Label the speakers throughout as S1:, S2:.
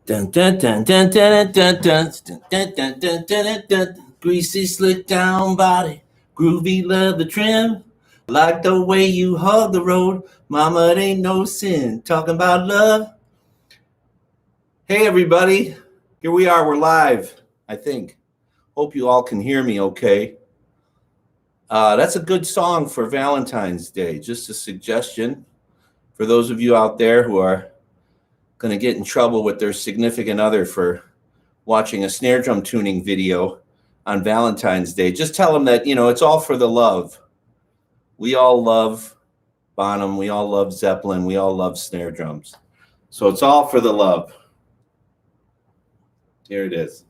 S1: Dun dun dun dun dun dun dun dun dun dun dun dun. Greasy, slick down body, groovy leather trim. Like the way you hug the road, mama, it ain't no sin. Talking about love. Hey everybody, here we are. We're live. I think. Hope you all can hear me. Okay. That's a good song for Valentine's Day. Just a suggestion for those of you out there who are going to get in trouble with their significant other for watching a snare drum tuning video on Valentine's Day. Just tell them that, it's all for the love. We all love Bonham. We all love Zeppelin. We all love snare drums. So it's all for the love. Here it is.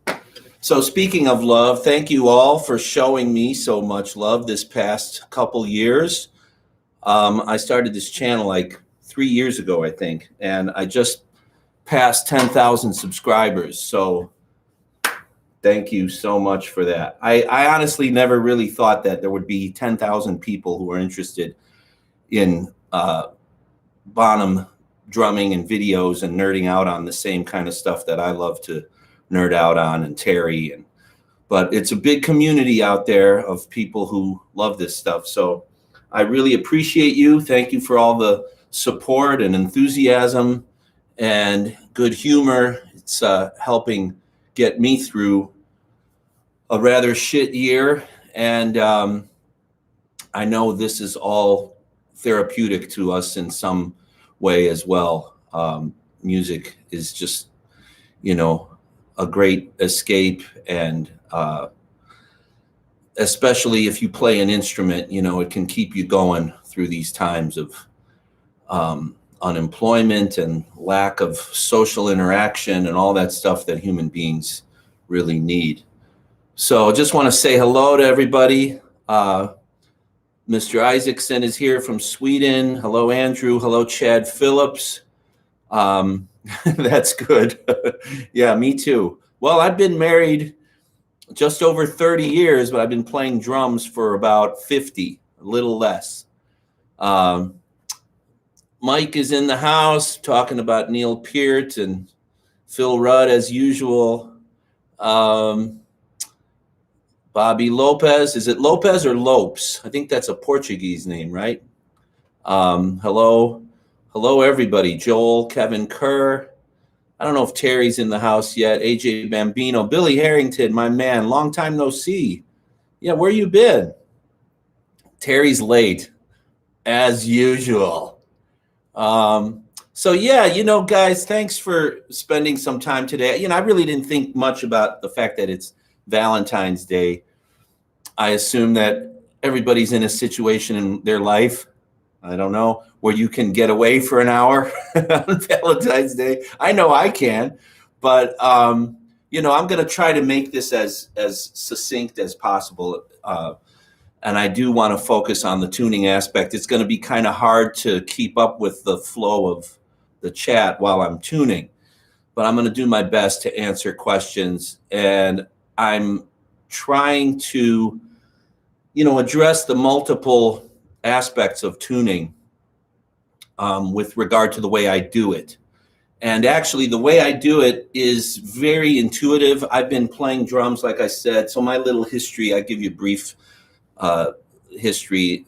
S1: So speaking of love, thank you all for showing me so much love this past couple years. I started this channel like 3 years ago, I think, and I just passed 10,000 subscribers. So thank you so much for that. I honestly never really thought that there would be 10,000 people who are interested in Bonham drumming and videos and nerding out on the same kind of stuff that I love to nerd out on, and Terry. But it's a big community out there of people who love this stuff. So I really appreciate you. Thank you for all the support and enthusiasm and good humor. It's helping get me through a rather shit year. And I know this is all therapeutic to us in some way as well. Music is just, a great escape, and especially if you play an instrument, it can keep you going through these times of unemployment and lack of social interaction and all that stuff that human beings really need. So I just want to say hello to everybody. Mr. Isaacson is here from Sweden. Hello, Andrew. Hello, Chad Phillips. That's good. Yeah, me too. Well, I've been married just over 30 years, but I've been playing drums for about 50, a little less. Mike is in the house talking about Neil Peart and Phil Rudd as usual. Bobby Lopez. Is it Lopez or Lopes? I think that's a Portuguese name, right? Hello, everybody. Joel, Kevin Kerr. I don't know if Terry's in the house yet. AJ Bambino, Billy Harrington, my man. Long time no see. Yeah, where you been? Terry's late, as usual. So yeah, guys, thanks for spending some time today. I really didn't think much about the fact that it's Valentine's Day. I assume that everybody's in a situation in their life, I don't know, where you can get away for an hour on Valentine's Day. I know I can, but I'm going to try to make this as succinct as possible. And I do want to focus on the tuning aspect. It's going to be kind of hard to keep up with the flow of the chat while I'm tuning, but I'm going to do my best to answer questions. And I'm trying to, address the multiple aspects of tuning with regard to the way I do it. And actually, the way I do it is very intuitive. I've been playing drums, like I said. So my little history, I give you a brief history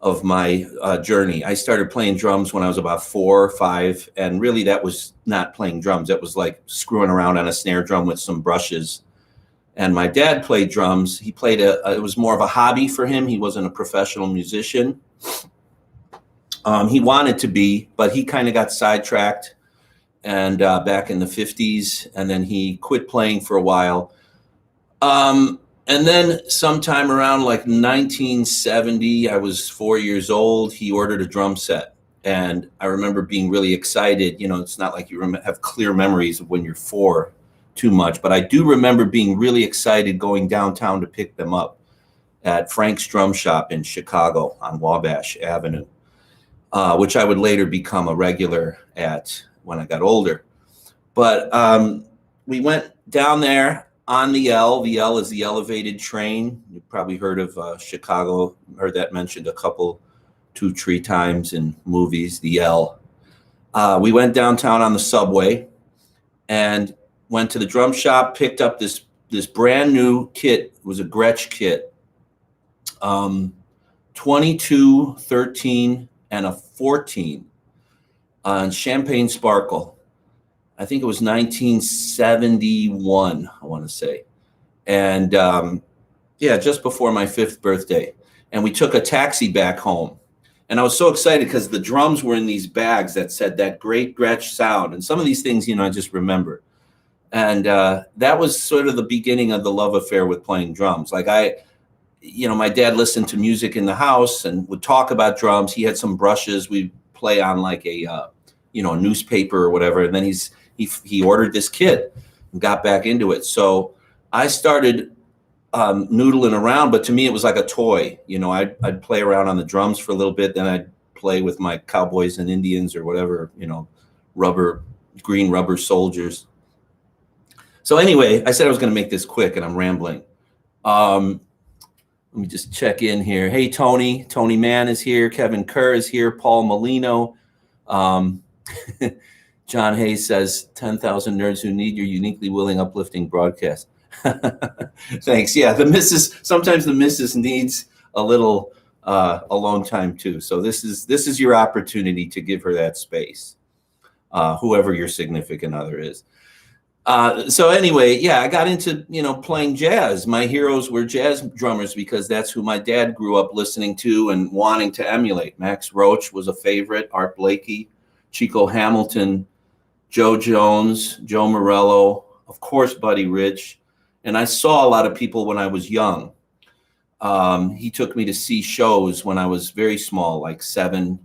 S1: of my journey. I started playing drums when I was about 4 or 5, and really that was not playing drums. That was like screwing around on a snare drum with some brushes. And my dad played drums. He played it was more of a hobby for him. He wasn't a professional musician. He wanted to be, but he kind of got sidetracked and back in the 50s, and then he quit playing for a while. And then sometime around like 1970, I was 4 years old, he ordered a drum set. And I remember being really excited. It's not like you have clear memories of when you're 4 too much, but I do remember being really excited going downtown to pick them up at Frank's Drum Shop in Chicago on Wabash Avenue, which I would later become a regular at when I got older. But we went down there on the L. The L is the elevated train. You've probably heard of Chicago, heard that mentioned a couple, 2-3 times in movies, the L. We went downtown on the subway, and went to the drum shop, picked up this brand new kit. It was a Gretsch kit, 22, 13, and a 14 on Champagne Sparkle. I think it was 1971, I want to say. And yeah, just before my 5th birthday. And we took a taxi back home. And I was so excited because the drums were in these bags that said that great Gretsch sound. And some of these things, I just remember. And that was sort of the beginning of the love affair with playing drums. Like my dad listened to music in the house and would talk about drums. He had some brushes. We'd play on like a newspaper or whatever. And then he ordered this kit and got back into it. So I started noodling around, but to me it was like a toy. I'd play around on the drums for a little bit, then I'd play with my Cowboys and Indians or whatever, green rubber soldiers. So anyway, I said I was going to make this quick, and I'm rambling. Let me just check in here. Hey, Tony Mann is here. Kevin Kerr is here. Paul Molino. John Hayes says 10,000 nerds who need your uniquely willing, uplifting broadcast. Thanks. Yeah, sometimes the missus needs a little alone time too. So this is your opportunity to give her that space, whoever your significant other is. So anyway, yeah, I got into playing jazz. My heroes were jazz drummers because that's who my dad grew up listening to and wanting to emulate. Max Roach was a favorite. Art Blakey, Chico Hamilton, Joe Jones, Joe Morello, of course, Buddy Rich. And I saw a lot of people when I was young. He took me to see shows when I was very small, like 7,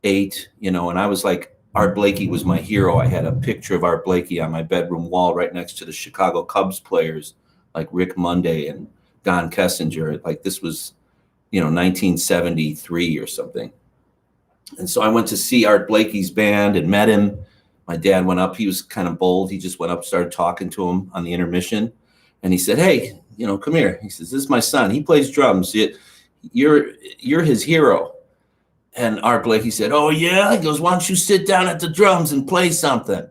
S1: 8, and I was like, Art Blakey was my hero. I had a picture of Art Blakey on my bedroom wall right next to the Chicago Cubs players like Rick Monday and Don Kessinger. Like this was, 1973 or something. And so I went to see Art Blakey's band and met him. My dad went up. He was kind of bold. He just went up, started talking to him on the intermission. And he said, hey, come here. He says, this is my son. He plays drums. You're his hero. And Art Blakey said, oh, yeah? He goes, why don't you sit down at the drums and play something?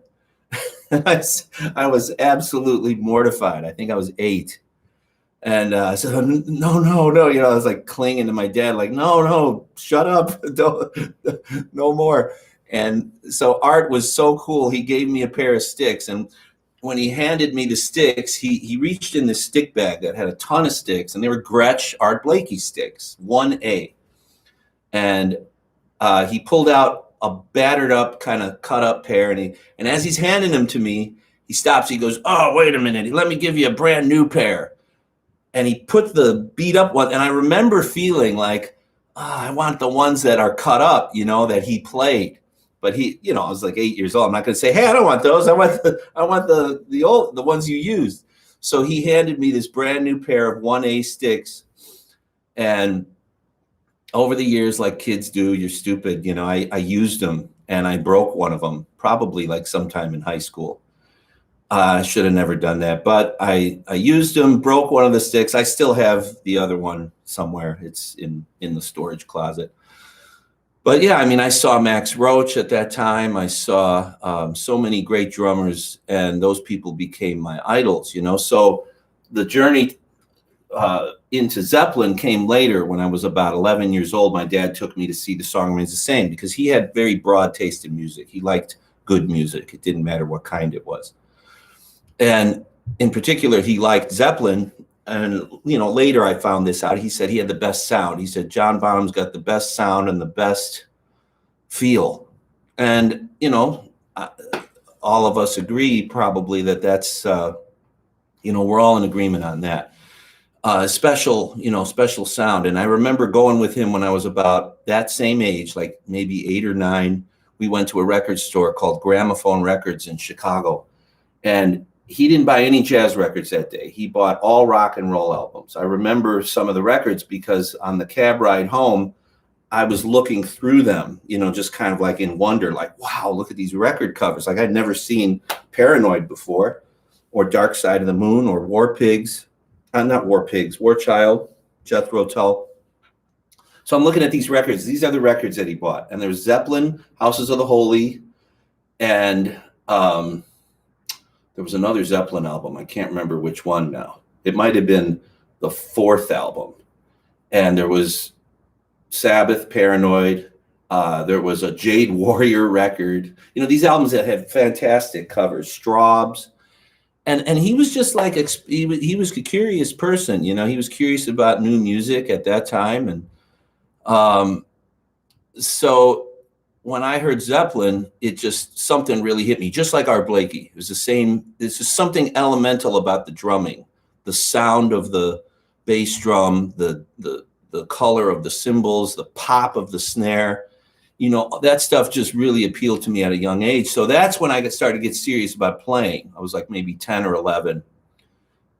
S1: I was absolutely mortified. I think I was 8. And I said, no. I was like clinging to my dad, like, no, shut up. No more. And so Art was so cool. He gave me a pair of sticks. And when he handed me the sticks, he reached in this stick bag that had a ton of sticks. And they were Gretsch Art Blakey sticks, 1A. And he pulled out a battered up, kind of cut up pair. And as he's handing them to me, he stops. He goes, oh, wait a minute. Let me give you a brand new pair. And he put the beat up one. And I remember feeling like, I want the ones that are cut up, that he played. But I was like 8 years old. I'm not going to say, hey, I don't want those. I want the ones you used. So he handed me this brand new pair of 1A sticks. And over the years, like kids do, you're stupid. I used them and I broke one of them, probably like sometime in high school. I should have never done that, but I used them, broke one of the sticks. I still have the other one somewhere. It's in the storage closet. But yeah, I saw Max Roach at that time. I saw so many great drummers, and those people became my idols, So the journey into Zeppelin came later. When I was about 11 years old, my dad took me to see The Song Remains the Same because he had very broad taste in music. He liked good music. It didn't matter what kind it was. And in particular, he liked Zeppelin. And, later I found this out. He said he had the best sound. He said, John Bonham's got the best sound and the best feel. And, all of us agree probably that's, we're all in agreement on that. Special sound. And I remember going with him when I was about that same age, like maybe 8 or 9. We went to a record store called Gramophone Records in Chicago. And he didn't buy any jazz records that day. He bought all rock and roll albums. I remember some of the records because on the cab ride home, I was looking through them, just kind of like in wonder, like, wow, look at these record covers. Like I'd never seen Paranoid before, or Dark Side of the Moon, or War Child, Jethro Tull. So I'm looking at these records. These are the records that he bought. And there's Zeppelin, Houses of the Holy, and there was another Zeppelin album. I can't remember which one now. It might have been the fourth album. And there was Sabbath, Paranoid. There was a Jade Warrior record. You know, these albums that had fantastic covers, Straubs. And he was just like, he was a curious person. You know, he was curious about new music at that time. And so when I heard Zeppelin, it just, something really hit me, just like Art Blakey. It was the same. There's just something elemental about the drumming, the sound of the bass drum, the color of the cymbals, the pop of the snare. You know, that stuff just really appealed to me at a young age. So that's when I started to get serious about playing. I was like maybe 10 or 11,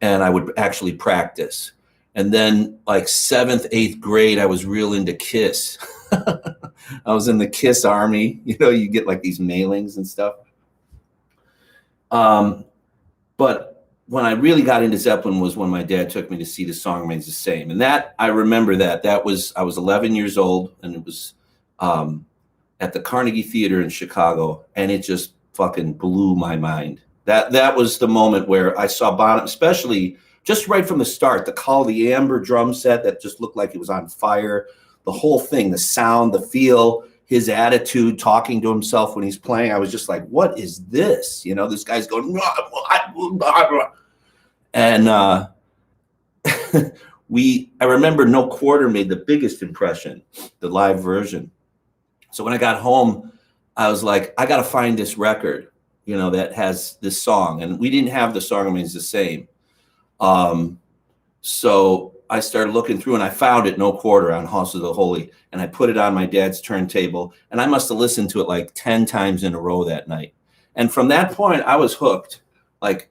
S1: and I would actually practice. And then like 7th, 8th grade, I was real into Kiss. I was in the Kiss army. You know, you get like these mailings and stuff. But when I really got into Zeppelin was when my dad took me to see The Song Remains the Same. And that, I remember that. I was 11 years old, and it was at the Carnegie Theater in Chicago, and it just fucking blew my mind. That was the moment where I saw Bonham, especially just right from the start, the amber drum set that just looked like it was on fire, the whole thing, the sound, the feel, his attitude, talking to himself when he's playing. I was just like, what is this? You know, this guy's going, and I remember No Quarter made the biggest impression, the live version. So when I got home, I was like, I got to find this record, you know, that has this song. And we didn't have The Song Remains the Same. So I started looking through, and I found it, No Quarter, on House of the Holy. And I put it on my dad's turntable, and I must have listened to it like 10 times in a row that night. And from that point, I was hooked. Like,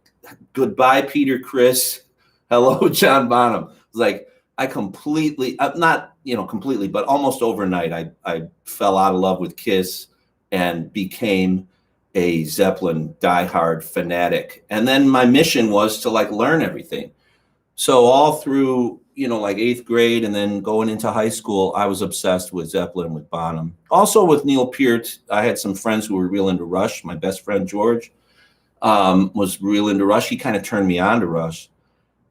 S1: goodbye, Peter Criss. Hello, John Bonham. It was like, I completely, not, you know, completely, but almost overnight, I fell out of love with Kiss and became a Zeppelin diehard fanatic. And then my mission was to like learn everything. So all through, you know, like 8th grade and then going into high school, I was obsessed with Zeppelin, with Bonham. Also with Neil Peart. I had some friends who were real into Rush. My best friend, George, was real into Rush. He kind of turned me on to Rush.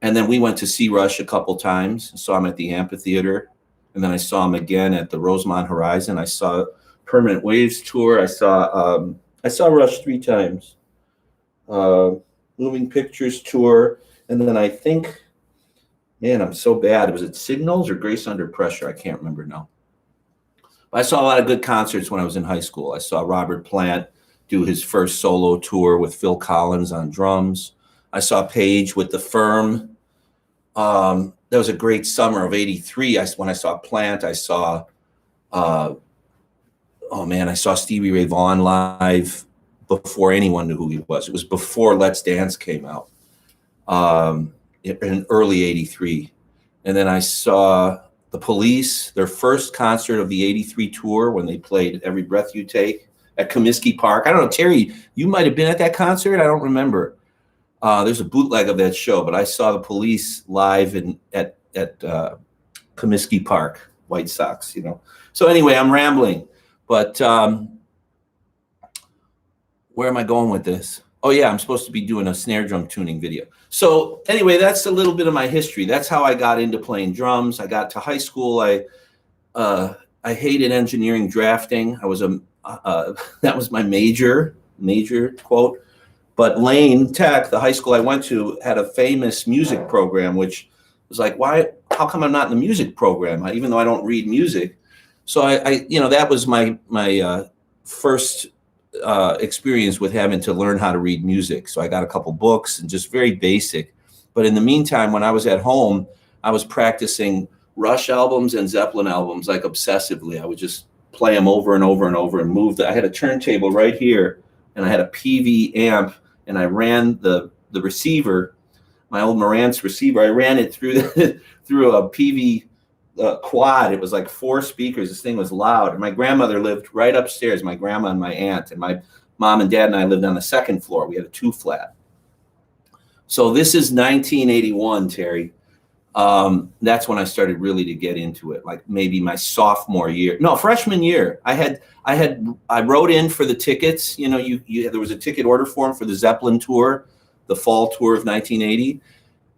S1: And then we went to see Rush a couple times. I saw him at the Amphitheater. And then I saw him again at the Rosemont Horizon. I saw Permanent Waves tour. I saw Rush 3 times. Moving Pictures tour. And then I think, man, I'm so bad. Was it Signals or Grace Under Pressure? I can't remember now. But I saw a lot of good concerts when I was in high school. I saw Robert Plant do his first solo tour with Phil Collins on drums. I saw Page with The Firm. That was a great summer of '83. When I saw Plant, I saw, I saw Stevie Ray Vaughan live before anyone knew who he was. It was before Let's Dance came out, in early '83. And then I saw The Police, their first concert of the '83 tour, when they played Every Breath You Take at Comiskey Park. I don't know, Terry, you might have been at that concert. I don't remember. There's a bootleg of that show, but I saw The Police live at Comiskey Park, White Sox, you know. So anyway, I'm rambling, but where am I going with this? Oh yeah, I'm supposed to be doing a snare drum tuning video. So anyway, that's a little bit of my history. That's how I got into playing drums. I got to high school. I hated engineering drafting. I was that was my major quote. But Lane Tech, the high school I went to, had a famous music program, which was like, how come I'm not in the music program, even though I don't read music? So I that was my first experience with having to learn how to read music. So I got a couple books and just very basic. But in the meantime, when I was at home, I was practicing Rush albums and Zeppelin albums like obsessively. I would just play them over and over and over and move. I had a turntable right here, and I had a PV amp, and I ran the receiver, my old Marantz receiver. I ran it through a PV quad. It was like 4 speakers. This thing was loud. And my grandmother lived right upstairs, my grandma and my aunt, and my mom and dad and I lived on the 2nd floor. We had a 2-flat. So this is 1981, Terry. That's when I started really to get into it, like maybe my sophomore year. No, freshman year. I wrote in for the tickets. You know, there was a ticket order form for the Zeppelin tour. the fall tour of 1980.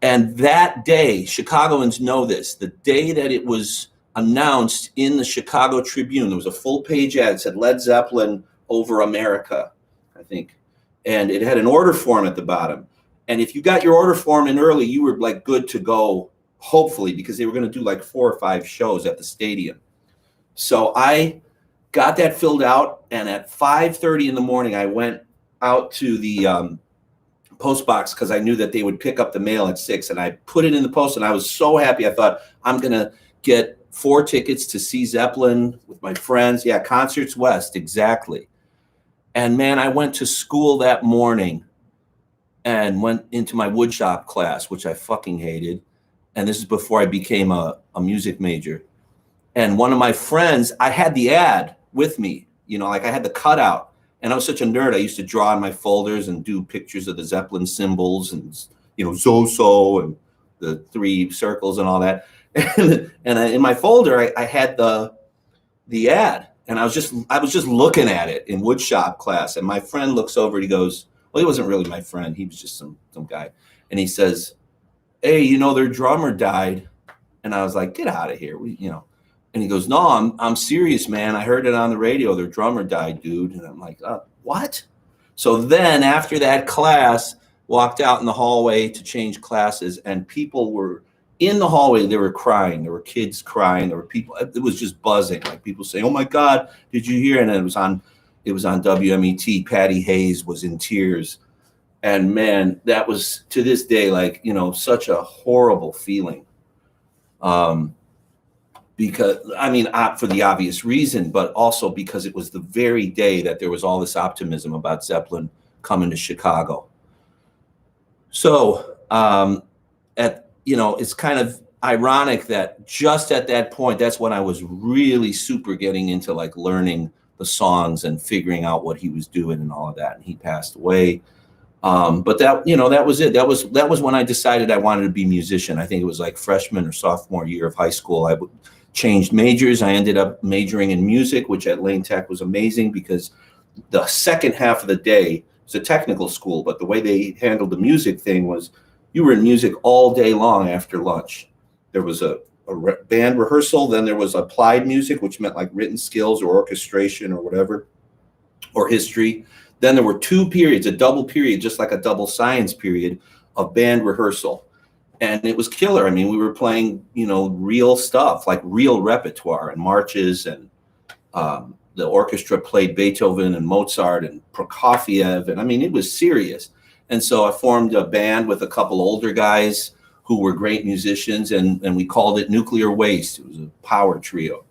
S1: And that day, Chicagoans know this, the day that it was announced in the Chicago Tribune, there was a full page ad that said Led Zeppelin over America, I think. And it had an order form at the bottom. And if you got your order form in early, you were like good to go, hopefully, because they were going to do like 4 or 5 shows at the stadium. So I got that filled out, and at 5:30 in the morning, I went out to the post box because I knew that they would pick up the mail at 6, and I put it in the post, and I was so happy. I thought, I'm going to get 4 tickets to see Zeppelin with my friends. Yeah, Concerts West, exactly. And man, I went to school that morning and went into my woodshop class, which I fucking hated. And this is before I became a music major. And one of my friends, I had the ad with me, you know, like I had the cutout. And I was such a nerd. I used to draw in my folders and do pictures of the Zeppelin symbols and, you know, so and the 3 circles and all that. And in my folder, I had the ad. And I was just looking at it in woodshop class. And my friend looks over and he goes, well, he wasn't really my friend. He was just some guy. And he says, hey, you know, their drummer died. And I was like, get out of here. You know. And he goes, no, I'm serious, man. I heard it on the radio. Their drummer died, dude. And I'm like, what? So then after that class, walked out in the hallway to change classes, and people were in the hallway. They were crying. There were kids crying. There were people. It was just buzzing. Like people saying, oh my God, did you hear? And it was on WMET. Patty Hayes was in tears. And man, that was, to this day, like, you know, such a horrible feeling. Because, I mean, for the obvious reason, but also because it was the very day that there was all this optimism about Zeppelin coming to Chicago. So, you know, it's kind of ironic that just at that point, that's when I was really super getting into like learning the songs and figuring out what he was doing and all of that. And he passed away. But that, you know, that was it. That was when I decided I wanted to be a musician. I think it was like freshman or sophomore year of high school. I changed majors. I ended up majoring in music, which at Lane Tech was amazing because the second half of the day was a technical school, but the way they handled the music thing was you were in music all day long after lunch. There was a band rehearsal, then there was applied music, which meant like written skills or orchestration or whatever, or history. Then there were 2 periods, a double period, just like a double science period of band rehearsal. And it was killer. I mean, we were playing, you know, real stuff, like real repertoire and marches. And the orchestra played Beethoven and Mozart and Prokofiev. And I mean, it was serious. And so I formed a band with a couple older guys who were great musicians. And we called it Nuclear Waste. It was a power trio.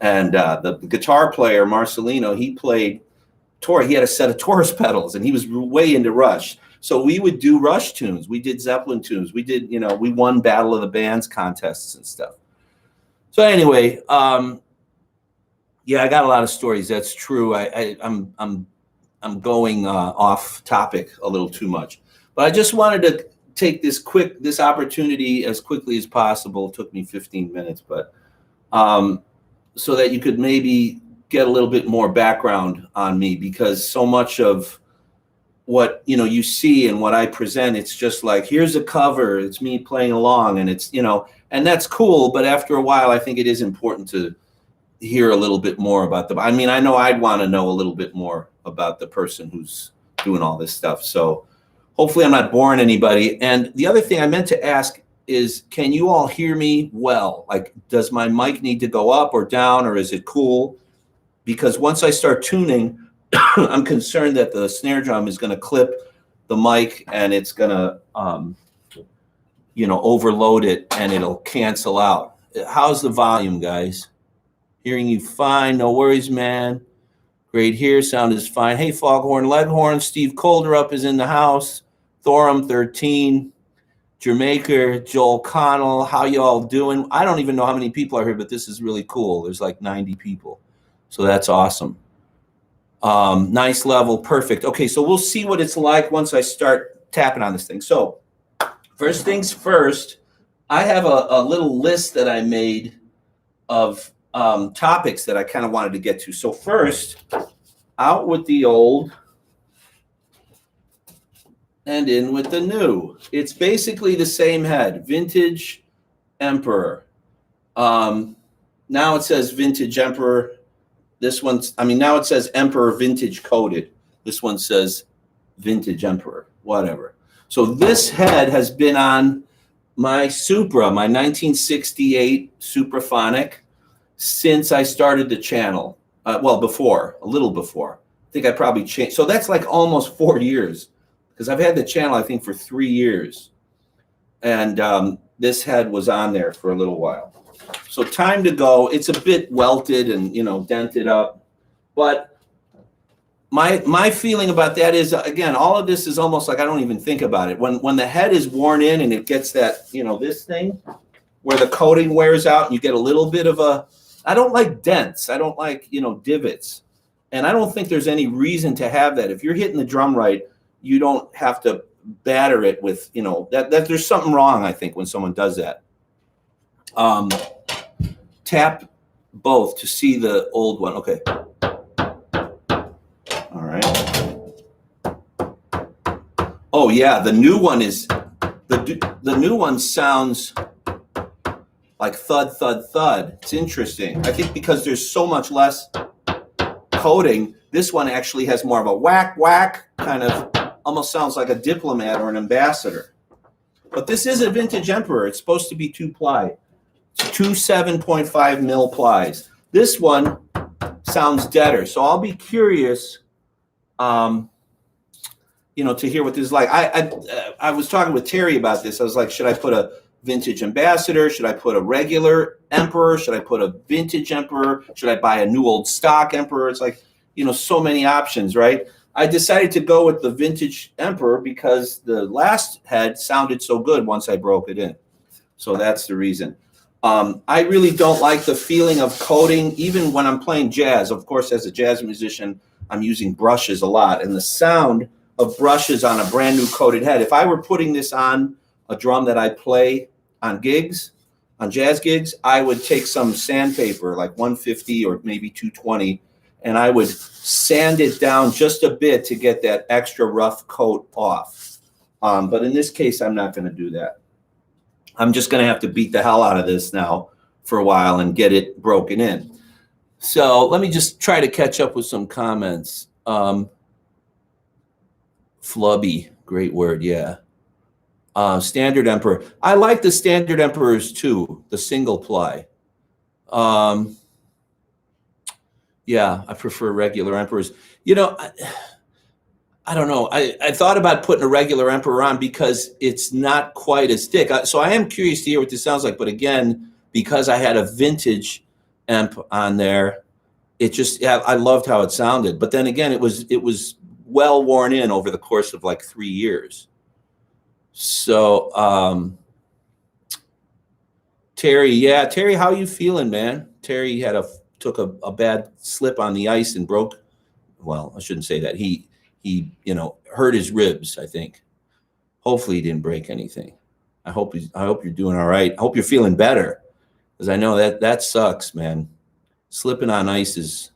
S1: And the guitar player, Marcelino, he played He had a set of Taurus pedals, and he was way into Rush. So we would do Rush tunes. We did Zeppelin tunes. We did, you know, we won Battle of the Bands contests and stuff. So anyway, yeah, I got a lot of stories. That's true. I'm going off topic a little too much, but I just wanted to take this opportunity as quickly as possible. It took me 15 minutes, but so that you could maybe get a little bit more background on me, because so much of what, you know, you see and what I present, it's just like, here's a cover, it's me playing along, and it's, you know, and that's cool. But after a while, I think it is important to hear a little bit more about them. I mean, I know I'd want to know a little bit more about the person who's doing all this stuff. So hopefully I'm not boring anybody. And the other thing I meant to ask is, can you all hear me well? Like, does my mic need to go up or down, or is it cool? Because once I start tuning, I'm concerned that the snare drum is going to clip the mic and it's going to, you know, overload it and it'll cancel out. How's the volume, guys? Hearing you fine. No worries, man. Great here. Sound is fine. Hey, Foghorn Leghorn. Steve Colderup is in the house. Thorum 13. Jamaica, Joel Connell. How y'all doing? I don't even know how many people are here, but this is really cool. There's like 90 people. So that's awesome. Nice level. Perfect. Okay, so we'll see what it's like once I start tapping on this thing. So first things first, I have a little list that I made of topics that I kind of wanted to get to. So first, out with the old and in with the new. It's basically the same head, vintage Emperor. Now it says vintage Emperor. This one's, I mean, now it says Emperor vintage coated. This one says vintage Emperor, whatever. So this head has been on my Supra, my 1968 Supraphonic, since I started the channel. Well, before, a little before. I think I probably changed. So that's like almost 4 years, because I've had the channel, I think, for 3 years. And this head was on there for a little while. So time to go. It's a bit welted and, you know, dented up. But my feeling about that is, again, all of this is almost like I don't even think about it. When the head is worn in and it gets that, you know, this thing where the coating wears out and you get a little bit of a, I don't like dents. I don't like, you know, divots. And I don't think there's any reason to have that. If you're hitting the drum right, you don't have to batter it with, you know, that there's something wrong, I think, when someone does that. Tap both to see the old one. Okay. All right. Oh yeah, the new one is the new one sounds like thud, thud, thud. It's interesting. I think because there's so much less coating, this one actually has more of a whack, whack, kind of almost sounds like a diplomat or an ambassador. But this is a vintage Emperor. It's supposed to be 2-ply. It's 2 7.5 mil plies. This one sounds deader. So I'll be curious, you know, to hear what this is like. I was talking with Terry about this. I was like, should I put a vintage ambassador? Should I put a regular Emperor? Should I put a vintage Emperor? Should I buy a new old stock Emperor? It's like, you know, so many options, right? I decided to go with the vintage Emperor because the last head sounded so good once I broke it in. So that's the reason. I really don't like the feeling of coating, even when I'm playing jazz. Of course, as a jazz musician, I'm using brushes a lot. And the sound of brushes on a brand new coated head, if I were putting this on a drum that I play on gigs, on jazz gigs, I would take some sandpaper, like 150 or maybe 220, and I would sand it down just a bit to get that extra rough coat off. But in this case, I'm not going to do that. I'm just going to have to beat the hell out of this now for a while and get it broken in. So let me just try to catch up with some comments. Flubby, great word, yeah. Standard Emperor. I like the Standard Emperors too, the single ply. Yeah, I prefer regular Emperors. You know, I don't know. I thought about putting a regular Emperor on because it's not quite as thick. So I am curious to hear what this sounds like. But again, because I had a vintage amp on there, it just, yeah, I loved how it sounded. But then again, it was well worn in over the course of like 3 years. So Terry, yeah, Terry, how you feeling, man? Terry took a bad slip on the ice and broke. Well, I shouldn't say that. He you know, hurt his ribs, I think. Hopefully he didn't break anything. I hope you're doing all right. I hope you're feeling better, because I know that sucks, man. Slipping on ice is,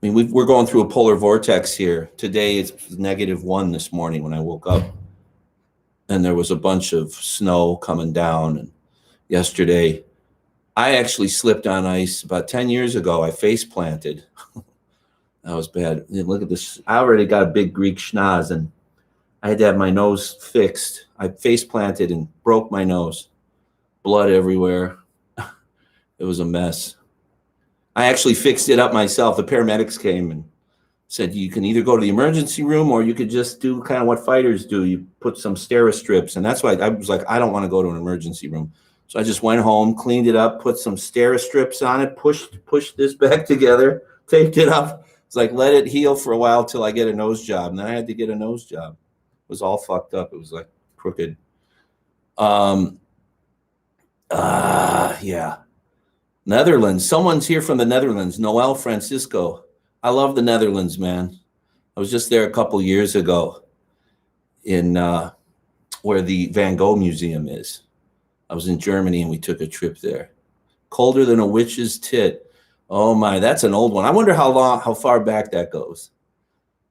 S1: I mean, we're going through a polar vortex here. Today it's -1 this morning when I woke up, and there was a bunch of snow coming down. And yesterday I actually slipped on ice about 10 years ago. I face planted. That was bad. Look at this. I already got a big Greek schnoz, and I had to have my nose fixed. I face planted and broke my nose. Blood everywhere. It was a mess. I actually fixed it up myself. The paramedics came and said, you can either go to the emergency room or you could just do kind of what fighters do. You put some Steri-strips. And that's why I was like, I don't want to go to an emergency room. So I just went home, cleaned it up, put some Steri-strips on it, pushed this back together, taped it up. It's like, let it heal for a while till I get a nose job. And then I had to get a nose job. It was all fucked up. It was like crooked. Yeah. Netherlands. Someone's here from the Netherlands. Noel Francisco. I love the Netherlands, man. I was just there a couple years ago in where the Van Gogh Museum is. I was in Germany and we took a trip there. Colder than a witch's tit. Oh my, that's an old one. I wonder how far back that goes.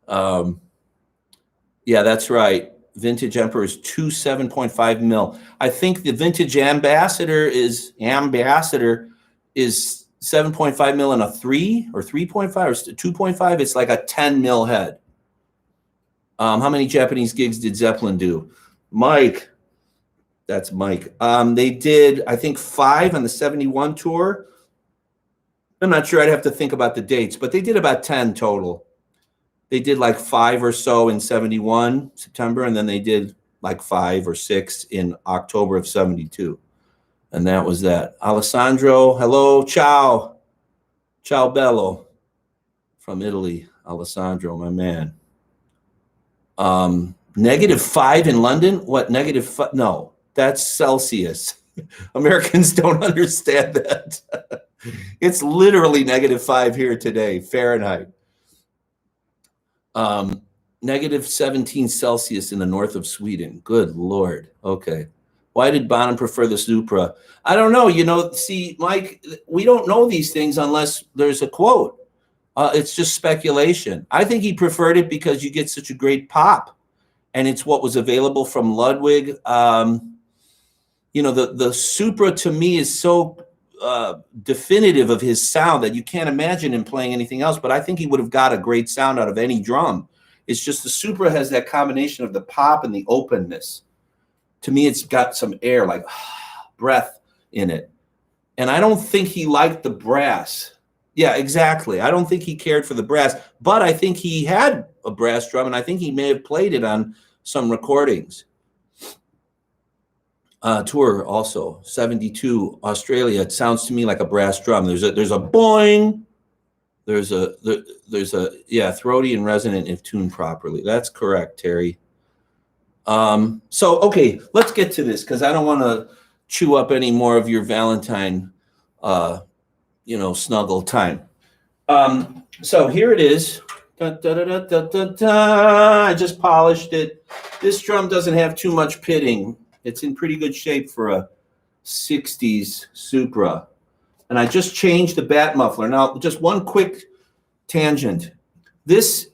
S1: Yeah, that's right. Vintage Emperor is 2 7.5 mil. I think the Vintage Ambassador is 7.5 mil and a 3 or 3.5 or 2.5. It's like a 10 mil head. How many Japanese gigs did Zeppelin do? Mike, that's Mike. They did, I think, 5 on the 71 tour. I'm not sure. I'd have to think about the dates, but they did about 10 total. They did like 5 or so in 71, September, and then they did like 5 or 6 in October of 72. And that was that. Alessandro, hello, ciao. Ciao bello from Italy. Alessandro, my man. -5 in London? What, -5? No, that's Celsius. Americans don't understand that. It's literally -5 here today, Fahrenheit. -17 Celsius in the north of Sweden. Good Lord. Okay. Why did Bonham prefer the Supra? I don't know. You know, see, Mike, we don't know these things unless there's a quote. It's just speculation. I think he preferred it because you get such a great pop, and it's what was available from Ludwig. You know, the Supra to me is so definitive of his sound that you can't imagine him playing anything else. But I think he would have got a great sound out of any drum. It's just the Supra has that combination of the pop and the openness. To me, it's got some air, like breath in it. And I don't think he liked the brass. Yeah, exactly. I don't think he cared for the brass, but I think he had a brass drum, and I think he may have played it on some recordings. Tour also, 72, Australia. It sounds to me like a brass drum. There's a boing. There's a yeah, throaty and resonant if tuned properly. That's correct, Terry. So, okay, let's get to this because I don't want to chew up any more of your Valentine, you know, snuggle time. So here it is. Da, da, da, da, da, da. I just polished it. This drum doesn't have too much pitting. It's in pretty good shape for a 60s Supra. And I just changed the bat muffler. Now, just one quick tangent. This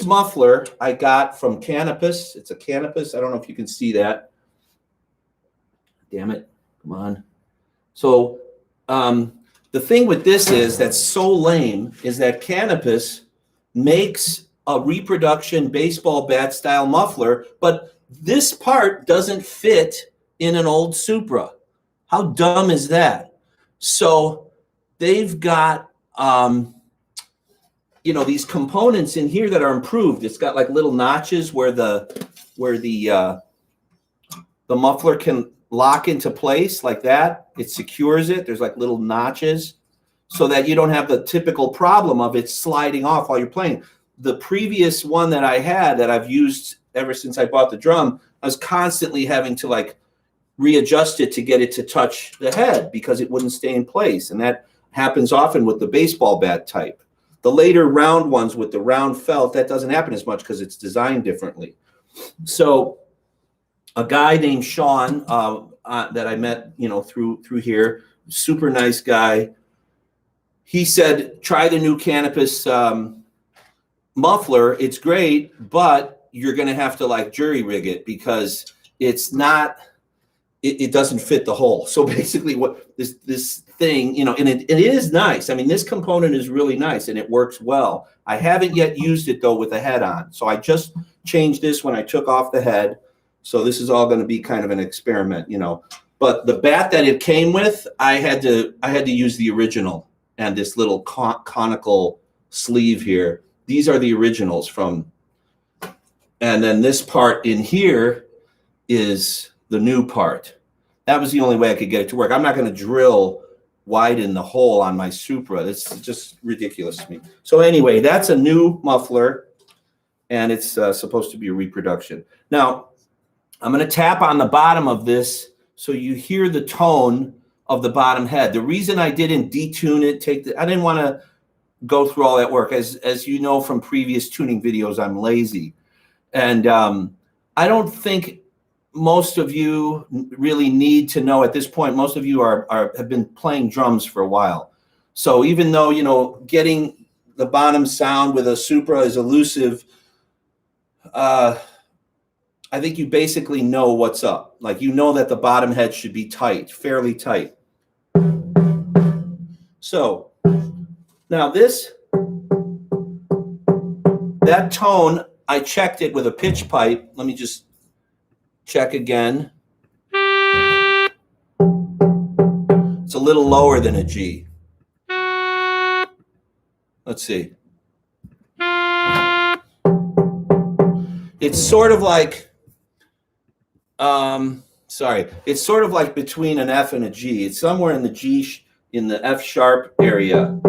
S1: muffler I got from Canopus. It's a Canopus. I don't know if you can see that. Damn it. Come on. So the thing with this is that's so lame is that Canopus makes a reproduction baseball bat style muffler, but this part doesn't fit in an old Supra. How dumb is that? So they've got you know, these components in here that are improved. It's got like little notches where the muffler can lock into place like that. It secures it. There's like little notches so that you don't have the typical problem of it sliding off while you're playing. The previous one that I had that I've used ever since I bought the drum, I was constantly having to like readjust it to get it to touch the head because it wouldn't stay in place. And that happens often with the baseball bat type. The later round ones with the round felt, that doesn't happen as much because it's designed differently. So a guy named Sean that I met, you know, through here, super nice guy. He said, try the new Canopus muffler. It's great, but you're going to have to like jury rig it because it's not, it doesn't fit the hole. So basically what this thing, you know, and it is nice. I mean, this component is really nice and it works well. I haven't yet used it though with the head on. So I just changed this when I took off the head. So this is all going to be kind of an experiment, you know, but the bat that it came with, I had to use the original and this little conical sleeve here. These are the originals from, and then this part in here is the new part. That was the only way I could get it to work. I'm not going to drill widen the hole on my Supra. It's just ridiculous to me. So anyway, that's a new muffler, and it's supposed to be a reproduction. Now, I'm going to tap on the bottom of this so you hear the tone of the bottom head. The reason I didn't detune it, I didn't want to go through all that work. As you know from previous tuning videos, I'm lazy. And I don't think most of you really need to know at this point. Most of you have been playing drums for a while. So even though, you know, getting the Bonham sound with a Supra is elusive, I think you basically know what's up. Like, you know that the bottom head should be tight, fairly tight. So now that tone, I checked it with a pitch pipe. Let me just check again. It's a little lower than a G. Let's see. It's sort of like, it's sort of like between an F and a G. It's somewhere in the G, in the F sharp area.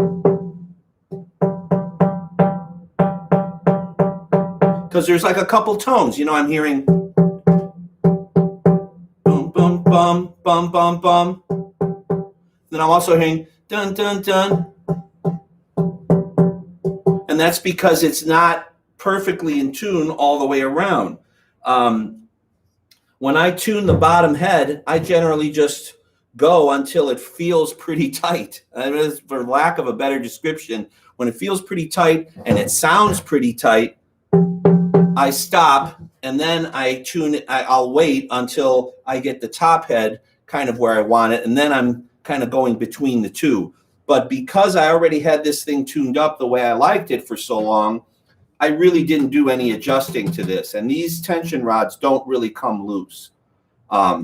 S1: Because there's like a couple tones, you know, I'm hearing boom, boom, bum, bum, bum, bum. Then I'm also hearing dun, dun, dun. And that's because it's not perfectly in tune all the way around. When I tune the bottom head, I generally just go until it feels pretty tight. For lack of a better description, when it feels pretty tight and it sounds pretty tight, I stop, and then I tune it. I'll wait until I get the top head kind of where I want it, and then I'm kind of going between the two. But because I already had this thing tuned up the way I liked it for so long, I really didn't do any adjusting to this. And these tension rods don't really come loose.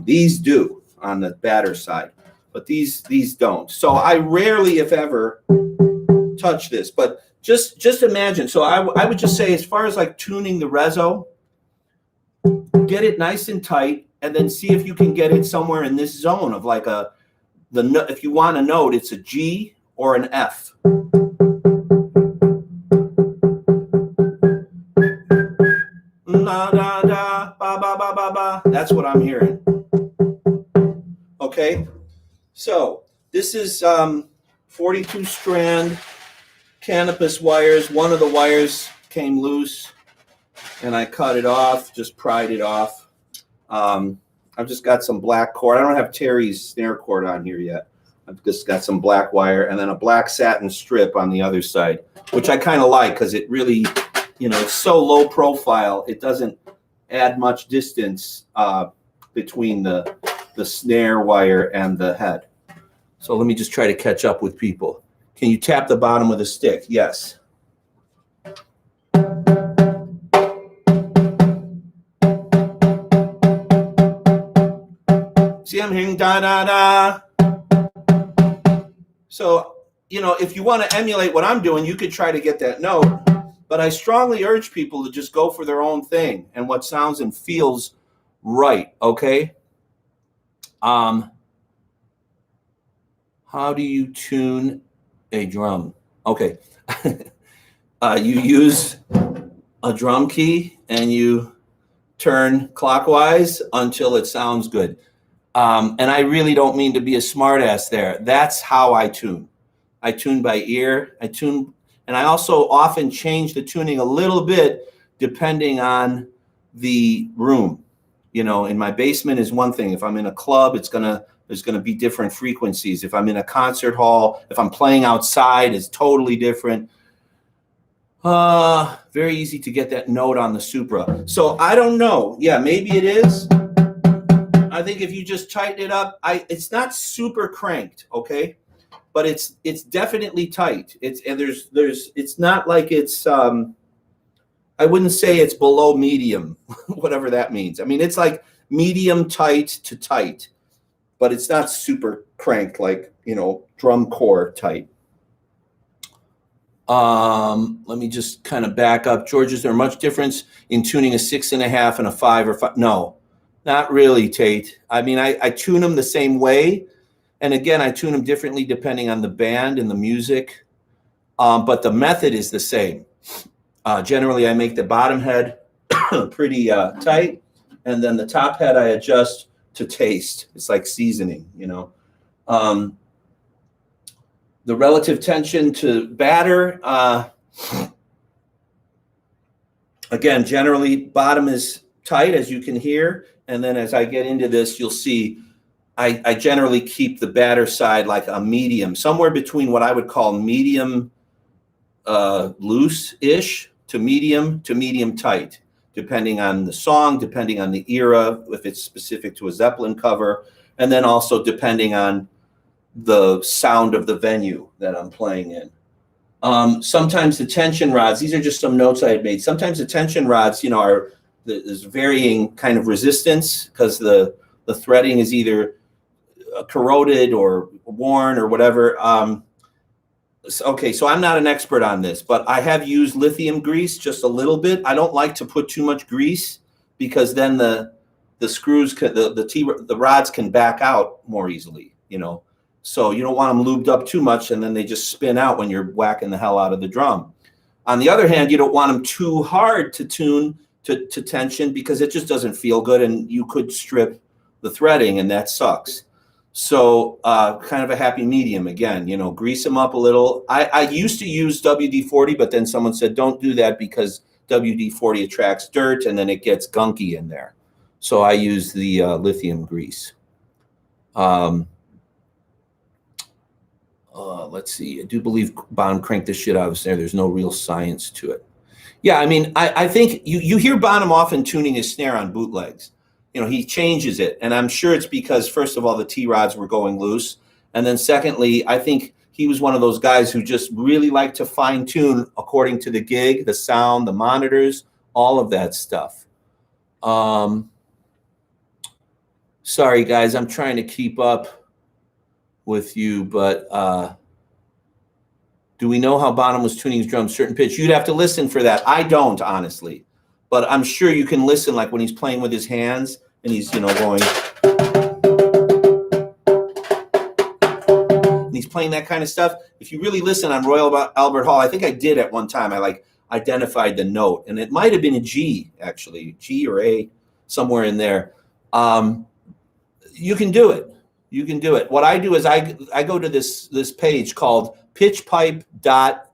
S1: These do on the batter side, but these don't. So I rarely, if ever, touch this. But just imagine. So I would just say, as far as like tuning the reso, get it nice and tight, and then see if you can get it somewhere in this zone of like if you want a note, it's a G or an F. La da da ba ba ba ba ba. That's what I'm hearing. Okay, so this is 42 strand canopus wires. One of the wires came loose, and I cut it off, just pried it off. I've just got some black cord. I don't have Terry's snare cord on here yet. I've just got some black wire and then a black satin strip on the other side, which I kind of like because it really, you know, it's so low profile. It doesn't add much distance between the snare wire and the head. So let me just try to catch up with people. Can you tap the bottom with a stick? Yes. See, I'm hearing da da da. So, you know, if you want to emulate what I'm doing, you could try to get that note. But I strongly urge people to just go for their own thing and what sounds and feels right, okay? How do you tune a drum? Okay. You use a drum key and you turn clockwise until it sounds good. And I really don't mean to be a smartass there. That's how I tune. I tune by ear. And I also often change the tuning a little bit depending on the room. You know, in my basement is one thing. If I'm in a club, there's gonna be different frequencies. If I'm in a concert hall, if I'm playing outside, it's totally different. Very easy to get that note on the Supra. So I don't know. Yeah, maybe it is. I think if you just tighten it up, it's not super cranked, okay? But it's definitely tight. It's not like it's I wouldn't say it's below medium, whatever that means. I mean, it's like medium tight to tight, but it's not super cranked like, you know, drum corps tight. Let me just kind of back up. George, is there much difference in tuning a 6.5 and a 5 or 5? No, not really, Tate. I mean, I tune them the same way. And again, I tune them differently depending on the band and the music. But the method is the same. Generally, I make the bottom head pretty tight. And then the top head, I adjust to taste. It's like seasoning, you know. The relative tension to batter, again, generally bottom is tight, as you can hear. And then as I get into this, you'll see I generally keep the batter side like a medium, somewhere between what I would call medium loose-ish to medium tight, depending on the song, depending on the era, if it's specific to a Zeppelin cover, and then also depending on the sound of the venue that I'm playing in. Sometimes the tension rods, these are just some notes I had made. Sometimes the tension rods, there's varying kind of resistance because the threading is either corroded or worn or whatever. Okay, so I'm not an expert on this, but I have used lithium grease just a little bit. I don't like to put too much grease because then the screws, the rods can back out more easily, So you don't want them lubed up too much and then they just spin out when you're whacking the hell out of the drum. On the other hand, you don't want them too hard to tune to tension because it just doesn't feel good and you could strip the threading and that sucks. So kind of a happy medium again, grease them up a little. I used to use WD-40, but then someone said, don't do that because WD-40 attracts dirt and then it gets gunky in there. So I use the lithium grease. Let's see. I do believe Bonham cranked this shit out of Snare. There's no real science to it. Yeah, I mean, I think you hear Bonham often tuning his snare on bootlegs. He changes it. And I'm sure it's because, first of all, the T-rods were going loose. And then secondly, I think he was one of those guys who just really liked to fine tune according to the gig, the sound, the monitors, all of that stuff. Sorry, guys, I'm trying to keep up with you, but do we know how Bonham was tuning his drums certain pitch? You'd have to listen for that. I don't, honestly, but I'm sure you can listen like when he's playing with his hands and he's, going, and he's playing that kind of stuff. If you really listen on Royal Albert Hall, I think I did at one time. I identified the note, and it might have been a G, actually, G or A, somewhere in there. You can do it. You can do it. What I do is I go to this page called pitchpipe.app.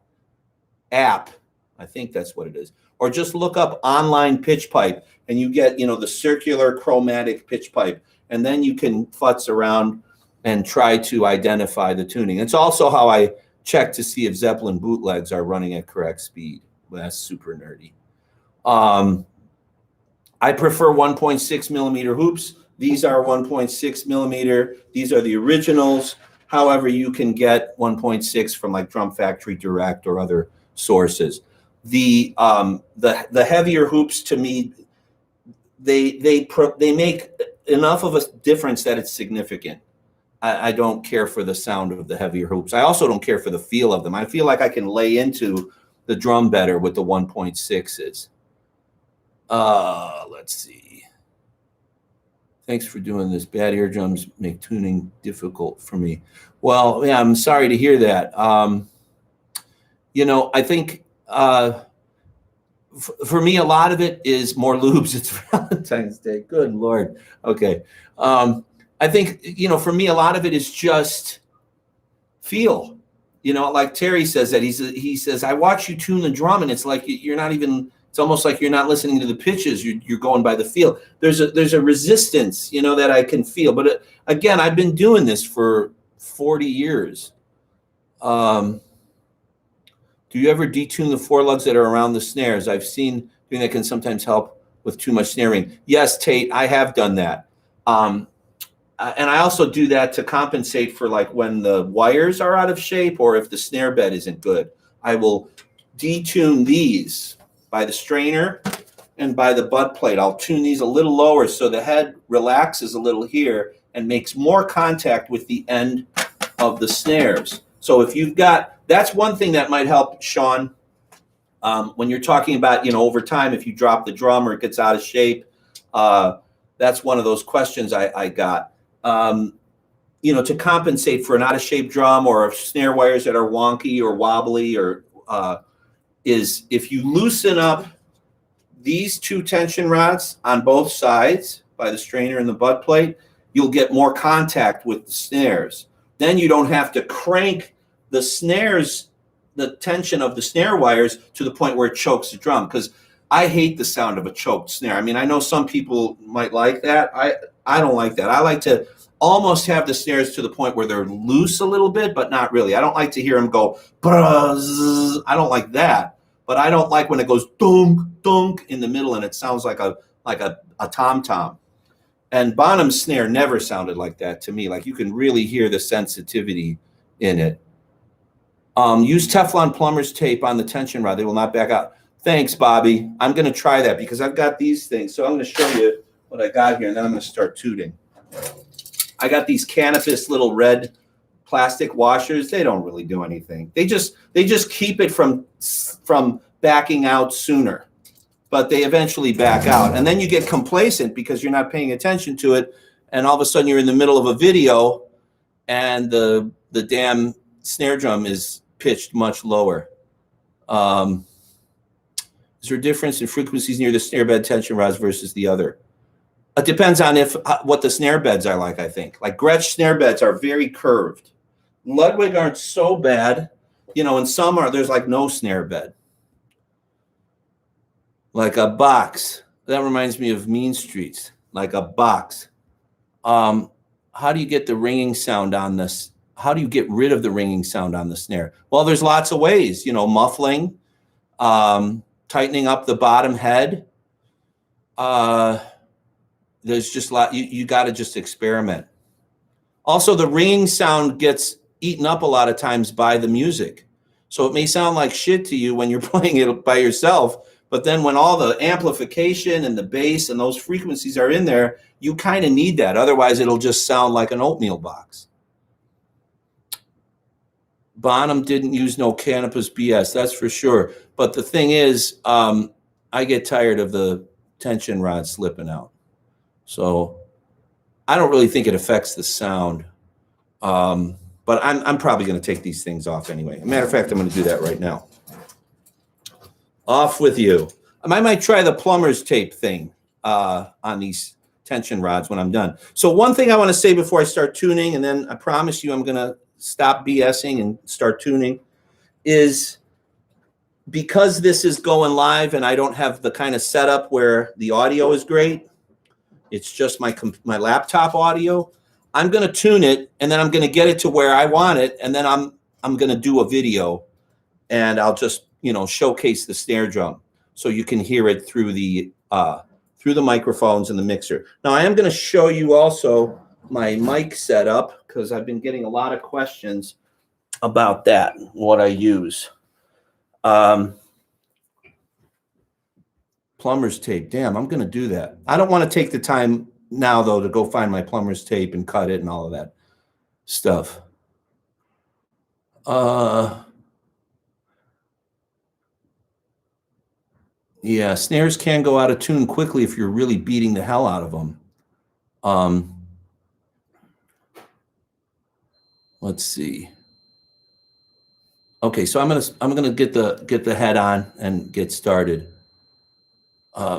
S1: I think that's what it is. Or just look up online pitch pipe and you get, the circular chromatic pitch pipe. And then you can futz around and try to identify the tuning. It's also how I check to see if Zeppelin bootlegs are running at correct speed. Well, that's super nerdy. I prefer 1.6 millimeter hoops. These are 1.6 millimeter. These are the originals. However, you can get 1.6 from like Drum Factory Direct or other sources. The heavier hoops, to me, they make enough of a difference that it's significant. I don't care for the sound of the heavier hoops. I also don't care for the feel of them. I feel like I can lay into the drum better with the 1.6s. Let's see. Thanks for doing this. Bad eardrums make tuning difficult for me. Well, yeah, I'm sorry to hear that. I think for me, a lot of it is more lubes. It's Valentine's Day. Good Lord. Okay. I think, for me, a lot of it is just feel. Like Terry says that he says, I watch you tune the drum and it's like you're not even, it's almost like you're not listening to the pitches. You're going by the feel. There's a resistance, that I can feel. But again, I've been doing this for 40 years. Do you ever detune the four lugs that are around the snares? I've seen doing that can sometimes help with too much snaring. Yes, Tate, I have done that. And I also do that to compensate for like when the wires are out of shape or if the snare bed isn't good. I will detune these by the strainer and by the butt plate. I'll tune these a little lower so the head relaxes a little here and makes more contact with the end of the snares. So if you've got, that's one thing that might help, Sean, when you're talking about, over time, if you drop the drum or it gets out of shape, that's one of those questions I got. To compensate for an out of shape drum or snare wires that are wonky or wobbly or is if you loosen up these two tension rods on both sides by the strainer and the butt plate, you'll get more contact with the snares. Then you don't have to crank the snares, the tension of the snare wires to the point where it chokes the drum. Because I hate the sound of a choked snare. I mean, I know some people might like that. I don't like that. I like to almost have the snares to the point where they're loose a little bit, but not really. I don't like to hear them go, buzz. I don't like that. But I don't like when it goes dunk, dunk in the middle, and it sounds like a tom-tom. And Bonham's snare never sounded like that to me. Like you can really hear the sensitivity in it. Use Teflon plumber's tape on the tension rod. They will not back out. Thanks, Bobby. I'm going to try that because I've got these things. So I'm going to show you what I got here, and then I'm going to start tooting. I got these Canopus little red plastic washers. They don't really do anything. They just keep it from backing out sooner, but they eventually back out. And then you get complacent because you're not paying attention to it, and all of a sudden you're in the middle of a video, and the damn snare drum is pitched much lower. Is there a difference in frequencies near the snare bed tension rods versus the other? It depends on what the snare beds are like, I think. Like Gretsch snare beds are very curved. Ludwig aren't so bad. You know, and some there's like no snare bed. Like a box. That reminds me of Mean Streets. Like a box. How do you get the ringing sound on this? How do you get rid of the ringing sound on the snare? Well, there's lots of ways. You know, muffling, tightening up the bottom head. There's just a lot. You got to just experiment. Also, the ringing sound gets eaten up a lot of times by the music. So it may sound like shit to you when you're playing it by yourself, but then when all the amplification and the bass and those frequencies are in there, you kind of need that. Otherwise, it'll just sound like an oatmeal box. Bonham didn't use no Canopus BS, that's for sure. But the thing is, I get tired of the tension rod slipping out. So I don't really think it affects the sound. But I'm probably going to take these things off anyway. As a matter of fact, I'm going to do that right now. Off with you. I might try the plumber's tape thing on these tension rods when I'm done. So one thing I want to say before I start tuning, and then I promise you I'm going to stop BSing and start tuning, is because this is going live and I don't have the kind of setup where the audio is great, it's just my laptop audio. I'm going to tune it, and then I'm going to get it to where I want it, and then I'm going to do a video, and I'll just, you know, showcase the snare drum so you can hear it through the microphones and the mixer. Now, I am going to show you also my mic setup because I've been getting a lot of questions about that, what I use. Plumber's tape. Damn, I'm going to do that. I don't want to take the time now, though, to go find my plumber's tape and cut it and all of that stuff. Yeah, snares can go out of tune quickly if you're really beating the hell out of them. Let's see. Okay, so I'm gonna get the head on and get started.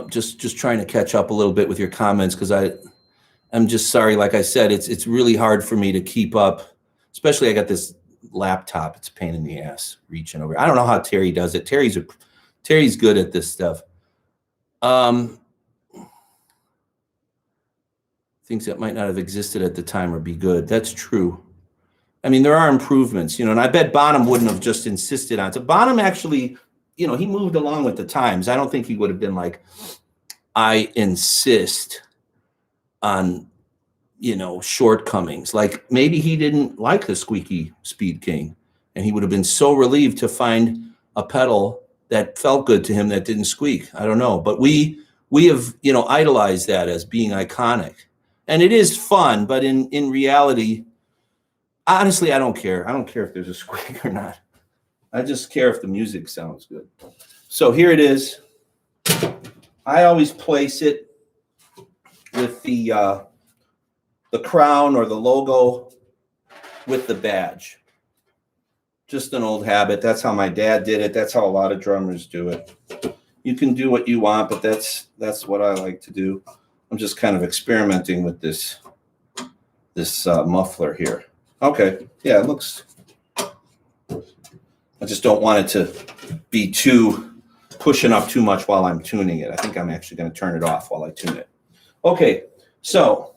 S1: Just trying to catch up a little bit with your comments because I'm just sorry. Like I said, it's really hard for me to keep up, especially I got this laptop. It's a pain in the ass reaching over. I don't know how Terry does it. Terry's good at this stuff. Things that might not have existed at the time would be good. That's true. I mean, there are improvements, you know, and I bet Bonham wouldn't have just insisted on it. So Bonham actually, you know, he moved along with the times. I don't think he would have been like, I insist on, you know, shortcomings. Like maybe he didn't like the squeaky Speed King, and he would have been so relieved to find a pedal that felt good to him that didn't squeak. I don't know, but we have, you know, idolized that as being iconic, and it is fun. But in reality, honestly, I don't care. I don't care if there's a squeak or not. I just care if the music sounds good. So here it is. I always place it with the crown or the logo with the badge. Just an old habit. That's how my dad did it. That's how a lot of drummers do it. You can do what you want, but that's what I like to do. I'm just kind of experimenting with this muffler here. Okay, yeah, it looks. I just don't want it to be pushing up too much while I'm tuning it. I think I'm actually going to turn it off while I tune it. Okay, so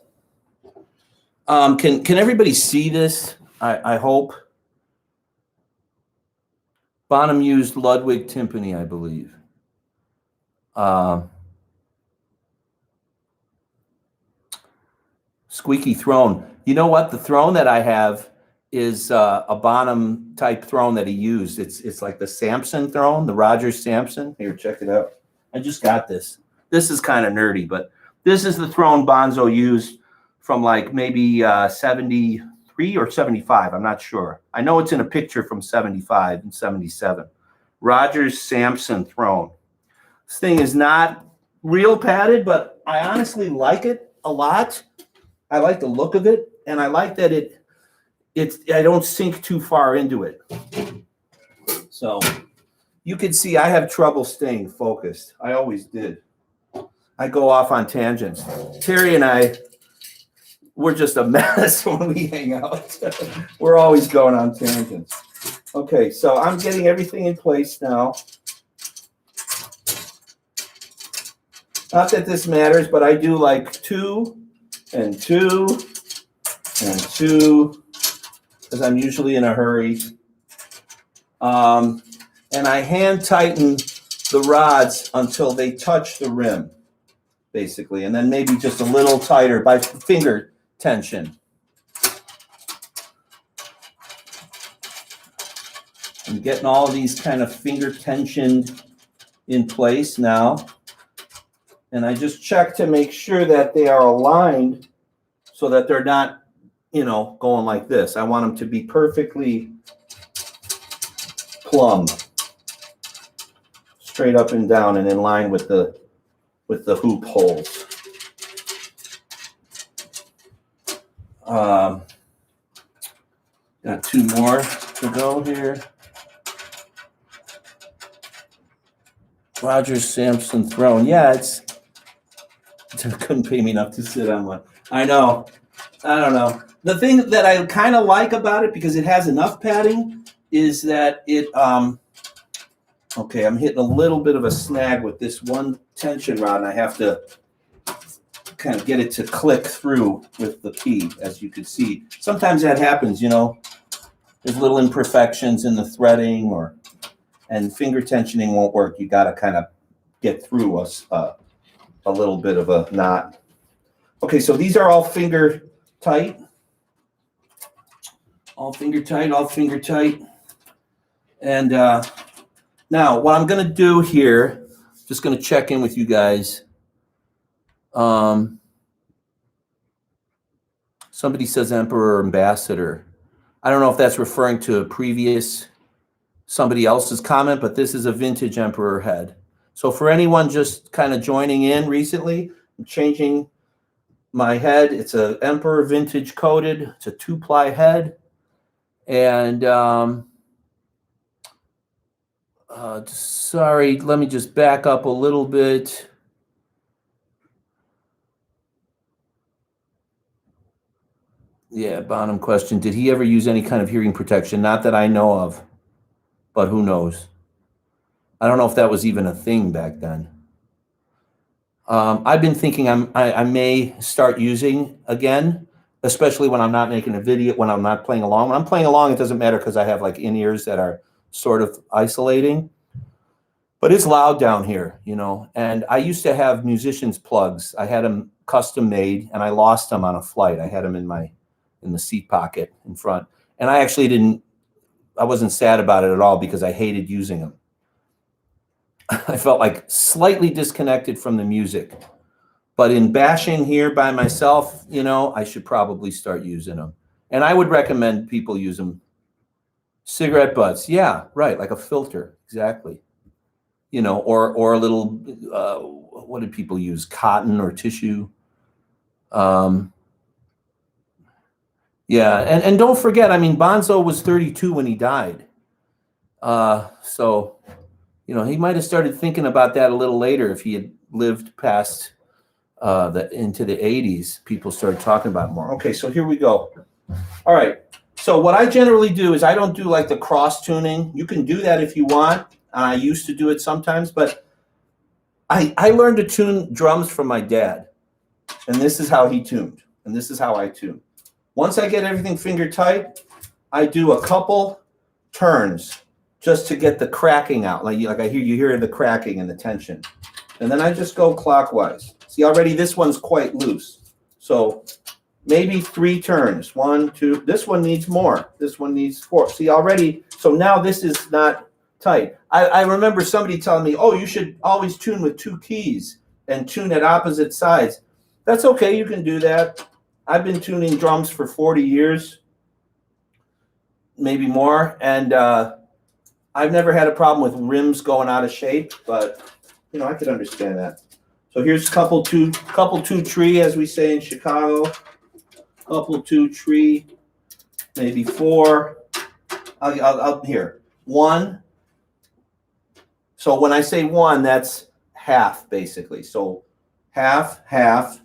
S1: can everybody see this? I hope. Bonham used Ludwig timpani, I believe. Squeaky throne. You know what? The throne that I have is a Bonham type throne that he used. It's like the Samson throne, the Rogers Samson. Here, check it out. I just got this. This is kind of nerdy, but this is the throne Bonzo used from like maybe 73 or 75. I'm not sure. I know it's in a picture from 75 and 77. Rogers Samson throne. This thing is not real padded, but I honestly like it a lot. I like the look of it, and I like that I don't sink too far into it. So you can see I have trouble staying focused. I always did. I go off on tangents. Terry and I, we're just a mess when we hang out. We're always going on tangents. Okay, so I'm getting everything in place now. Not that this matters, but I do like 2 and 2 and 2 because I'm usually in a hurry. And I hand tighten the rods until they touch the rim, basically, and then maybe just a little tighter by finger tension. I'm getting all of these kind of finger tensioned in place now. And I just check to make sure that they are aligned so that they're not, going like this. I want them to be perfectly plumb, straight up and down and in line with the hoop holes. Got 2 more to go here. Rogers Samson throne. Yeah, it couldn't pay me enough to sit on one. I know. I don't know. The thing that I kind of like about it, because it has enough padding, is that it, okay, I'm hitting a little bit of a snag with this one tension rod, and I have to kind of get it to click through with the key, as you can see. Sometimes that happens, there's little imperfections in the threading, and finger tensioning won't work. You got to kind of get through a little bit of a knot. Okay, so these are all finger tight. All finger tight. And now what I'm going to do here, just going to check in with you guys. Somebody says Emperor Ambassador. I don't know if that's referring to a previous somebody else's comment, but this is a vintage Emperor head. So for anyone just kind of joining in recently, I'm changing my head. It's a Emperor vintage coated. It's a 2-ply head. And sorry, let me just back up a little bit. Yeah, Bonham question. Did he ever use any kind of hearing protection? Not that I know of, but who knows? I don't know if that was even a thing back then. I've been thinking I may start using again, especially when I'm not making a video, when I'm not playing along. When I'm playing along, it doesn't matter because I have like in-ears that are sort of isolating. But it's loud down here, And I used to have musicians' plugs. I had them custom made, and I lost them on a flight. I had them in the seat pocket in front. And I actually I wasn't sad about it at all because I hated using them. I felt like slightly disconnected from the music. But in bashing here by myself, I should probably start using them. And I would recommend people use them. Cigarette butts. Yeah, right. Like a filter. Exactly. Or a little, what did people use? Cotton or tissue. Yeah. And don't forget, Bonzo was 32 when he died. So, he might have started thinking about that a little later if he had lived past into the 80s. People started talking about it more. Okay, so here we go. All right. So what I generally do is I don't do like the cross tuning. You can do that if you want. I used to do it sometimes, but I learned to tune drums from my dad. And this is how he tuned. And this is how I tune. Once I get everything finger tight, I do a couple turns just to get the cracking out. Like you hear the cracking and the tension. And then I just go clockwise. See, already this one's quite loose. So maybe 3 turns. 1, 2. This one needs more. This one needs 4. See, already, so now this is not tight. I remember somebody telling me, oh, you should always tune with 2 keys and tune at opposite sides. That's okay. You can do that. I've been tuning drums for 40 years, maybe more. And I've never had a problem with rims going out of shape, but you know, I could understand that. So here's couple two tree, as we say in Chicago. Couple 2 tree, maybe 4. I'll here 1. So when I say 1, that's half basically. So half, half,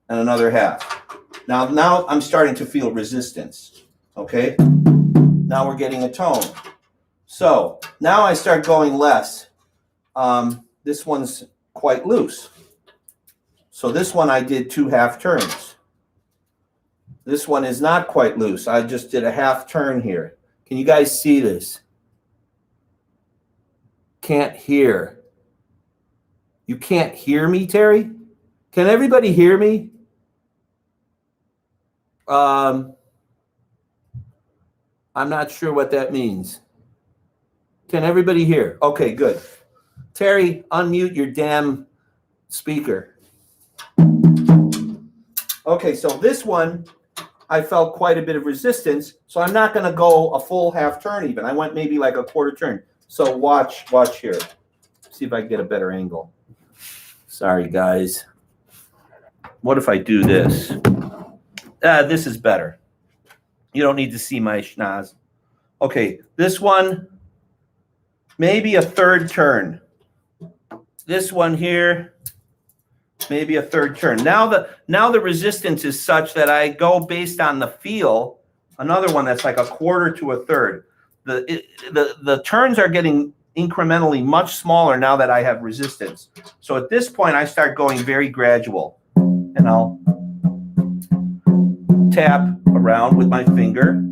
S1: and another half. Now I'm starting to feel resistance. Okay. Now we're getting a tone. So now I start going less. This one's quite loose. So this one I did 2 half turns. This one is not quite loose. I just did a half turn here. Can you guys see this? Can't hear. You can't hear me, Terry? Can everybody hear me? I'm not sure what that means. Can everybody hear? Okay, good. Terry, unmute your damn speaker. Okay, so this one, I felt quite a bit of resistance, so I'm not going to go a full half turn even. I went maybe like a quarter turn. So watch here. See if I can get a better angle. Sorry, guys. What if I do this? This is better. You don't need to see my schnoz. Okay, this one, maybe a third turn. This one here, maybe a third turn. Now the resistance is such that I go based on the feel. Another one that's like a quarter to a third. The turns are getting incrementally much smaller now that I have resistance. So at this point, I start going very gradual, and I'll tap around with my finger.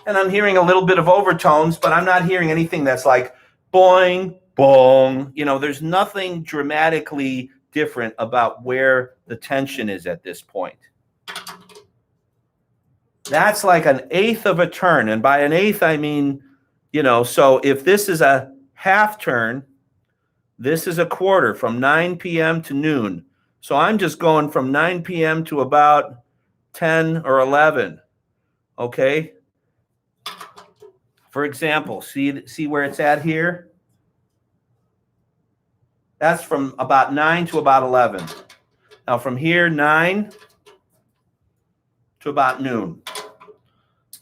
S1: And I'm hearing a little bit of overtones, but I'm not hearing anything that's like boing, bong. You know, there's nothing dramatically different about where the tension is at this point. That's like an eighth of a turn. And by an eighth, I mean, you know, so if this is a half turn, this is a quarter from 9 p.m. to noon. So I'm just going from 9 p.m. to about 10 or 11. Okay. For example, see where it's at here? That's from about 9 to about 11. Now from here, 9 to about noon.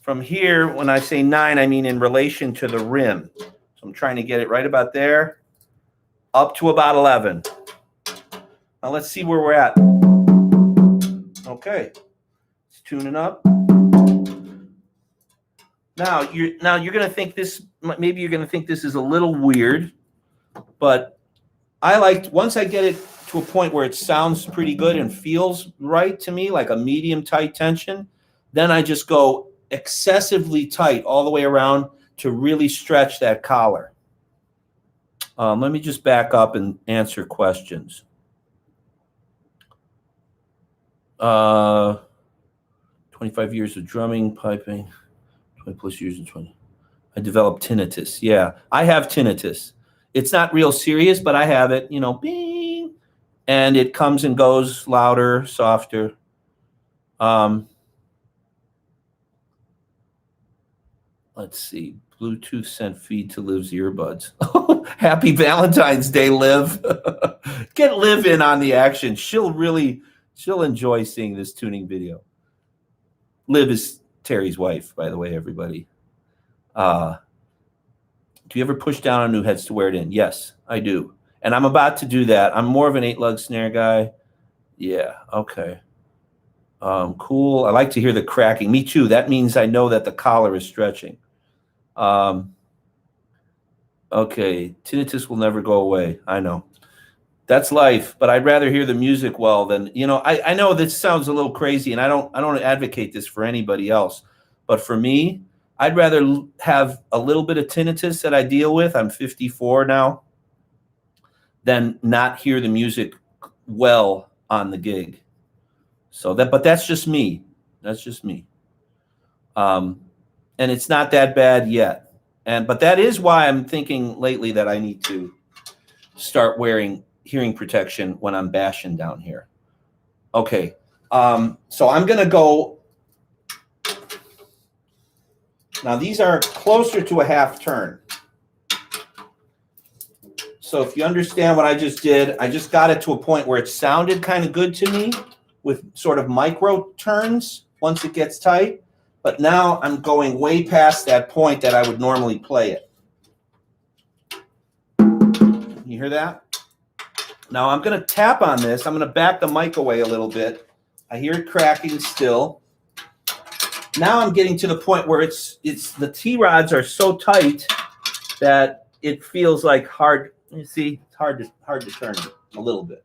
S1: From here, when I say 9, I mean in relation to the rim. So I'm trying to get it right about there, up to about 11. Now let's see where we're at. Okay, it's tuning up. Now you're going to think this, maybe you're going to think this is a little weird, but I like, once I get it to a point where it sounds pretty good and feels right to me, like a medium tight tension, then I just go excessively tight all the way around to really stretch that collar. Let me just back up and answer questions. 25 years of drumming, piping, 20 plus years of 20. I developed tinnitus. Yeah, I have tinnitus. It's not real serious, but I have it, you know, bing, and it comes and goes, louder, softer. Let's see. Bluetooth sent feed to Liv's earbuds. Happy Valentine's Day, Liv. Get Liv in on the action. She'll enjoy seeing this tuning video. Liv is Terry's wife, by the way, everybody. Do you ever push down on new heads to wear it in? Yes, I do. And I'm about to do that. I'm more of an 8-lug snare guy. Yeah, okay. Cool. I like to hear the cracking. Me too. That means I know that the collar is stretching. Okay, tinnitus will never go away. I know. That's life, but I'd rather hear the music well than, you know, I know this sounds a little crazy, and I don't advocate this for anybody else. But for me, I'd rather have a little bit of tinnitus that I deal with. I'm 54 now, than not hear the music well on the gig. So but that's just me. That's just me. And it's not that bad yet. But that is why I'm thinking lately that I need to start wearing hearing protection when I'm bashing down here. Okay. So I'm going to go. Now these are closer to a half turn. So if you understand what I just did, I just got it to a point where it sounded kind of good to me with sort of micro turns once it gets tight. But now I'm going way past that point that I would normally play it. You hear that? Now I'm going to tap on this. I'm going to back the mic away a little bit. I hear it cracking still. Now I'm getting to the point where it's the T-rods are so tight that it feels like hard. You see, it's hard to turn it a little bit.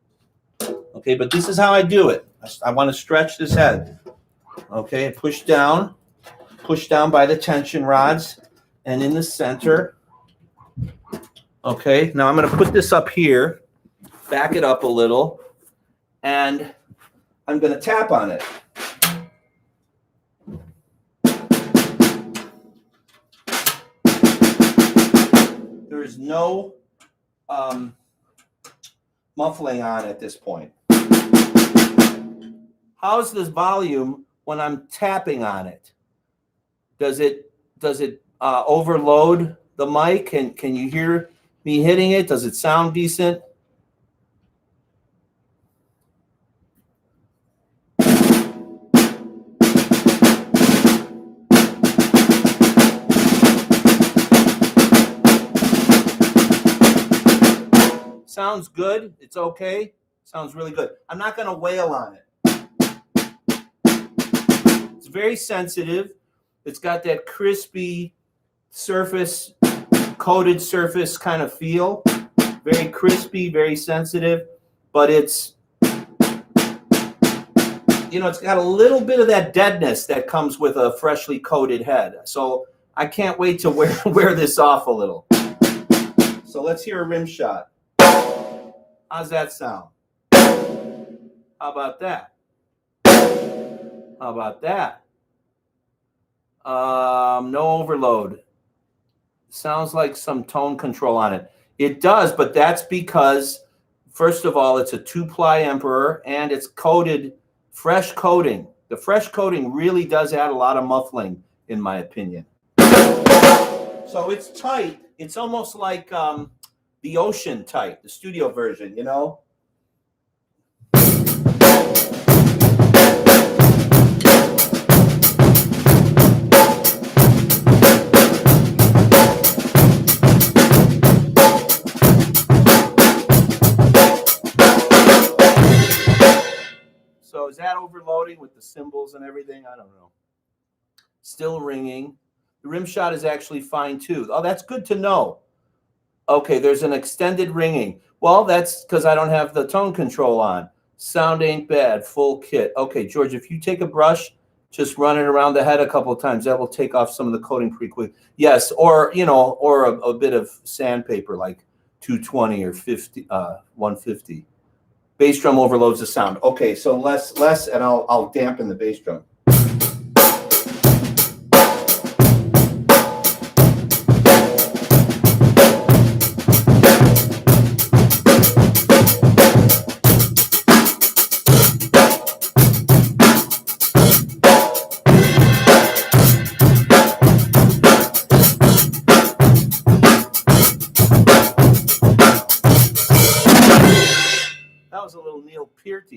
S1: Okay, but this is how I do it. I want to stretch this head. Okay, push down by the tension rods and in the center. Okay, now I'm going to put this up here, back it up a little, and I'm going to tap on it. There is no muffling on at this point. How's this volume when I'm tapping on it? Does it overload the mic? Can you hear me hitting it? Does it sound decent? Sounds good. It's okay. Sounds really good. I'm not going to wail on it. It's very sensitive. It's got that crispy surface, coated surface kind of feel. Very crispy, very sensitive, but it's, it's got a little bit of that deadness that comes with a freshly coated head. So I can't wait to wear this off a little. So let's hear a rim shot. How's that sound? How about that? How about that? No overload. Sounds like some tone control on it. It does, but that's because, first of all, it's a 2-ply Emperor and it's coated, fresh coating. The fresh coating really does add a lot of muffling, in my opinion. So it's tight. It's almost like the Ocean tight, the studio version, So is that overloading with the cymbals and everything? I don't know. Still ringing. The rim shot is actually fine too. Oh, that's good to know. Okay, there's an extended ringing. Well, that's because I don't have the tone control on. Sound ain't bad, full kit. Okay, George, if you take a brush, just run it around the head a couple of times. That will take off some of the coating pretty quick. Yes, or a bit of sandpaper like 220 or 150. Bass drum overloads the sound. Okay, so less, and I'll dampen the bass drum.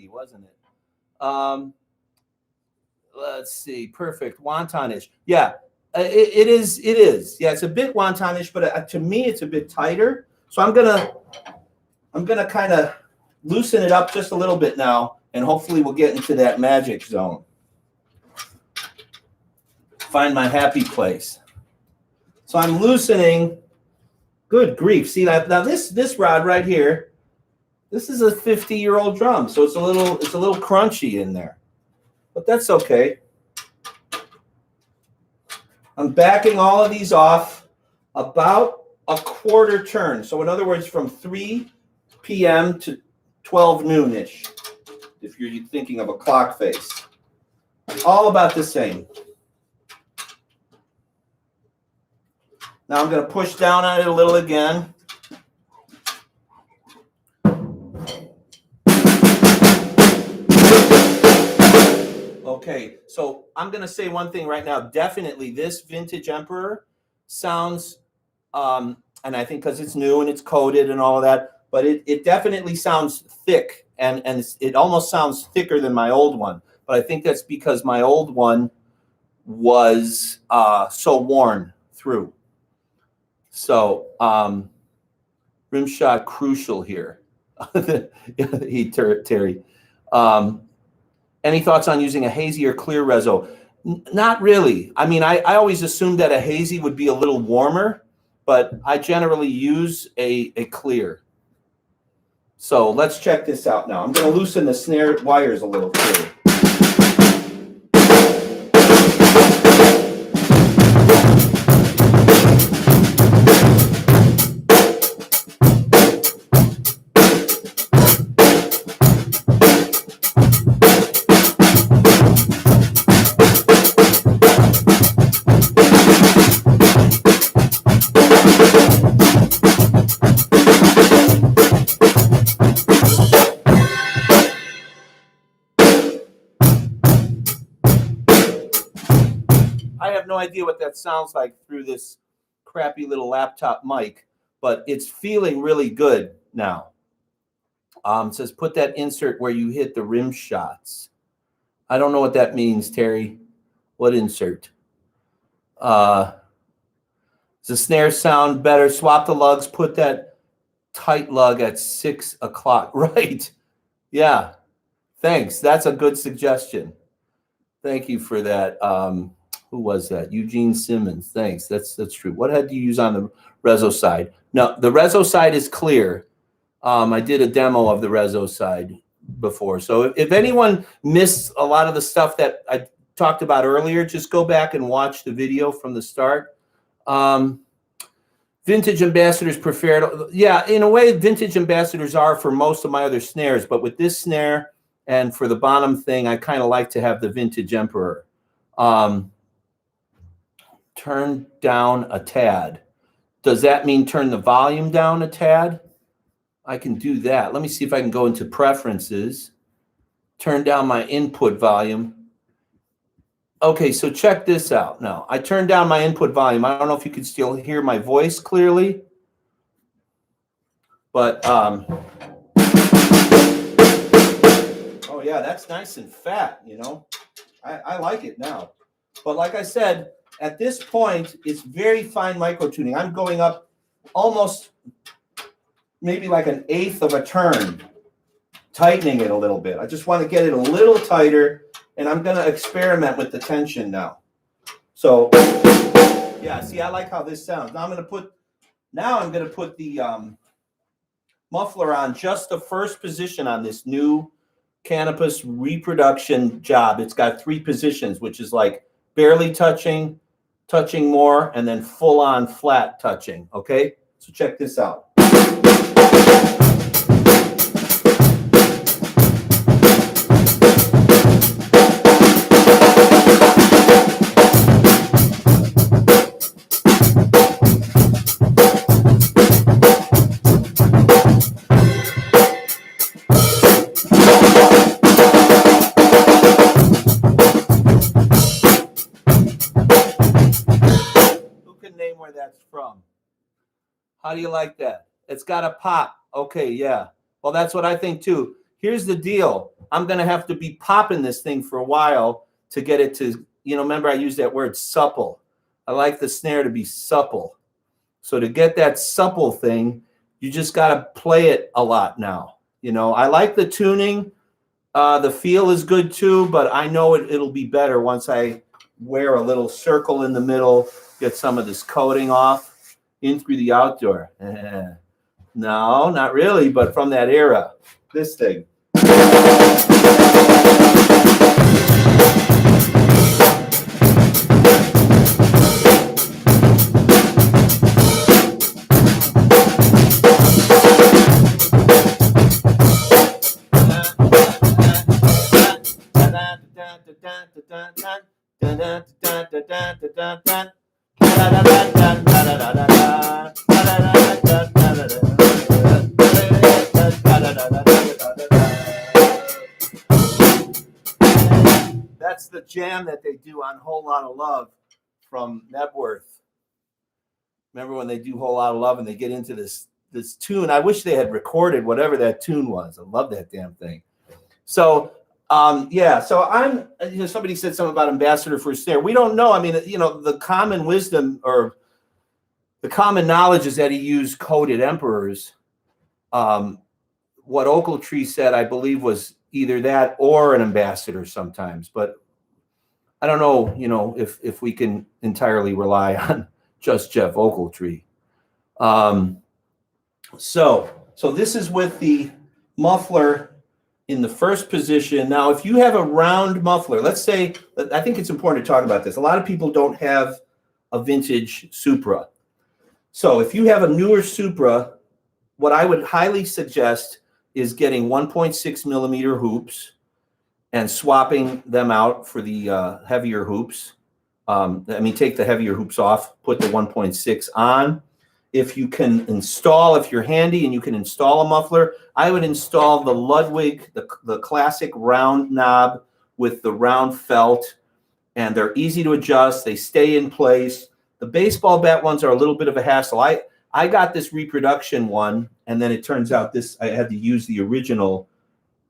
S1: Wasn't it? Let's see. Perfect. Wontonish. Yeah, it is. It is. Yeah, it's a bit wontonish, but to me, it's a bit tighter. So I'm gonna kind of loosen it up just a little bit now, and hopefully we'll get into that magic zone. Find my happy place. So I'm loosening. Good grief! See now this rod right here. This is a 50-year-old drum, so it's a little crunchy in there, but that's okay. I'm backing all of these off about a quarter turn. So in other words, from 3 p.m. to 12 noonish, if you're thinking of a clock face. All about the same. Now I'm going to push down on it a little again. Okay, so I'm going to say one thing right now. Definitely this vintage Emperor sounds, and I think because it's new and it's coated and all of that, but it definitely sounds thick, and it almost sounds thicker than my old one. But I think that's because my old one was so worn through. So rim shot crucial here. Terry. Any thoughts on using a hazy or clear reso? Not really. I mean, I always assumed that a hazy would be a little warmer, but I generally use a clear. So let's check this out now. I'm going to loosen the snare wires a little too. I have no idea what that sounds like through this crappy little laptop mic, but it's feeling really good now. It says put that insert where you hit the rim shots. I don't know what that means, Terry. What insert? Does the snare sound better? Swap the lugs, put that tight lug at 6 o'clock. Right. Yeah. Thanks. That's a good suggestion. Thank you for that. Who was that? Eugene Simmons. Thanks. That's true. What head do you use on the reso side? No, the reso side is clear. I did a demo of the reso side before. So if anyone missed a lot of the stuff that I talked about earlier, just go back and watch the video from the start. Vintage ambassadors preferred. Yeah, in a way, vintage ambassadors are for most of my other snares. But with this snare and for the Bonham thing, I kind of like to have the vintage Emperor. Turn down a tad. Does that mean turn the volume down a tad? I can do that. Let me see if I can go into preferences. Turn down my input volume. Okay, so check this out now. I turned down my input volume. I don't know if you can still hear my voice clearly, but oh yeah, that's nice and fat, you know. I like it now. But like I said, at this point, it's very fine micro tuning. I'm going up almost maybe like 1/8 of a turn, tightening it a little bit. I just want to get it a little tighter, and I'm going to experiment with the tension now. So, yeah, see, I like how this sounds. Now I'm going to put the muffler on just the first position on this new Canopus reproduction job. It's got 3 positions, which is like barely touching, touching more, and then full on flat touching. Okay, so check this out. That's from. How do you like that? It's got a pop. Okay, yeah. Well, that's what I think too. Here's the deal. I'm going to have to be popping this thing for a while to get it to, you know, remember I used that word supple. I like the snare to be supple. So to get that supple thing, you just got to play it a lot now. You know, I like the tuning. The feel is good too, but I know it'll be better once I wear a little circle in the middle, get some of this coating off in through the outdoor. No, not really, but from that era, this thing. That's the jam that they do on Whole Lot of Love from Nebworth. Remember when they do Whole Lot of Love and they get into this tune? I wish they had recorded whatever that tune was. I love that damn thing. So yeah, so I'm, somebody said something about ambassador for a snare. We don't know. I mean, the common wisdom or the common knowledge is that he used coated emperors. What Ochiltree said, I believe, was either that or an ambassador sometimes, but I don't know, if we can entirely rely on just Jeff Ochiltree. So this is with the muffler in the first position. Now, if you have a round muffler, let's say, I think it's important to talk about this. A lot of people don't have a vintage Supra. So if you have a newer Supra, what I would highly suggest is getting 1.6 millimeter hoops and swapping them out for the heavier hoops. Take the heavier hoops off, put the 1.6 on. If you can install, if you're handy and you can install a muffler, I would install the Ludwig, the classic round knob with the round felt, and they're easy to adjust. They stay in place. The baseball bat ones are a little bit of a hassle. I got this reproduction one, and then it turns out I had to use the original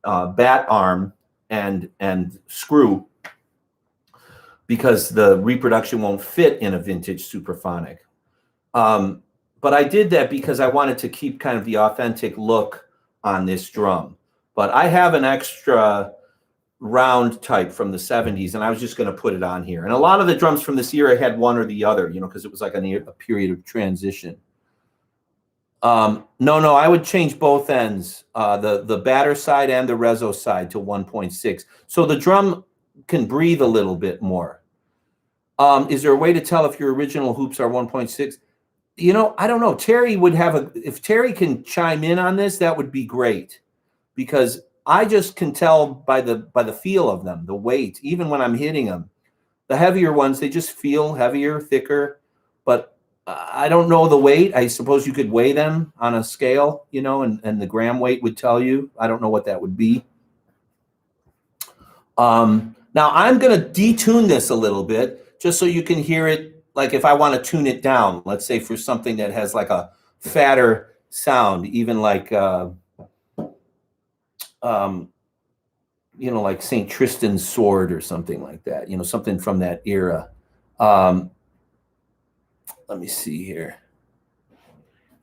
S1: bat arm and screw because the reproduction won't fit in a vintage Supraphonic. But I did that because I wanted to keep kind of the authentic look on this drum. But I have an extra round type from the 70s, and I was just going to put it on here. And a lot of the drums from this era had one or the other, because it was like a period of transition. No, I would change both ends, the batter side and the reso side to 1.6. So the drum can breathe a little bit more. Is there a way to tell if your original hoops are 1.6? I don't know. Terry would have if Terry can chime in on this, that would be great, because I just can tell by the feel of them, the weight, even when I'm hitting them. The heavier ones, they just feel heavier, thicker, but I don't know the weight. I suppose you could weigh them on a scale, and the gram weight would tell you. I don't know what that would be. Now I'm going to detune this a little bit just so you can hear it. Like if I want to tune it down, let's say for something that has like a fatter sound, even like, like St. Tristan's Sword or something like that, something from that era. Let me see here.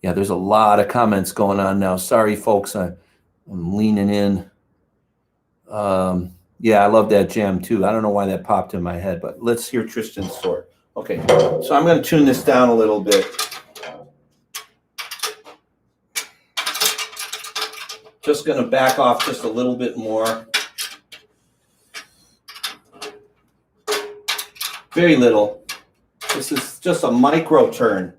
S1: Yeah, there's a lot of comments going on now. Sorry, folks, I'm leaning in. Yeah, I love that jam too. I don't know why that popped in my head, but let's hear Tristan's Sword. Okay, so I'm going to tune this down a little bit. Just going to back off just a little bit more. Very little. This is just a micro turn.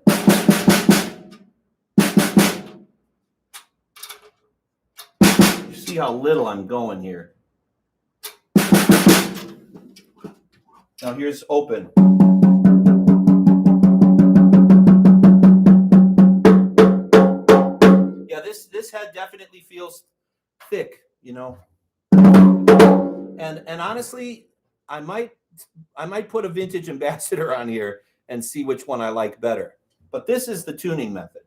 S1: You see how little I'm going here. Now here's open. This head definitely feels thick, and honestly, I might put a vintage ambassador on here and see which one I like better. But this is the tuning method.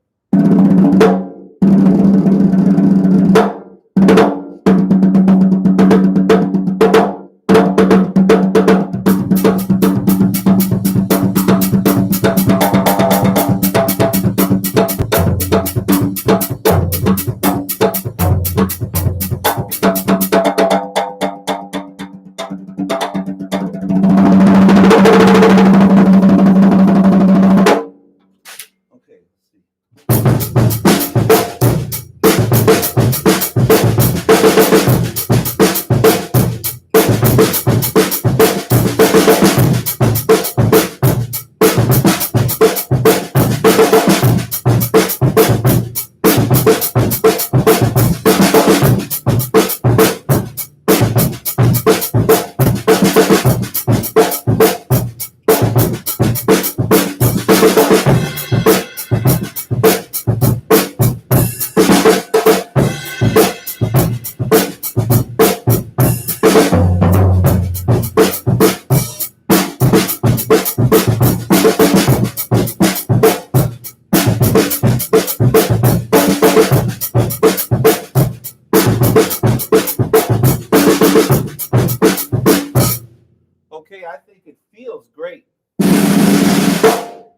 S1: Okay, I think it feels great.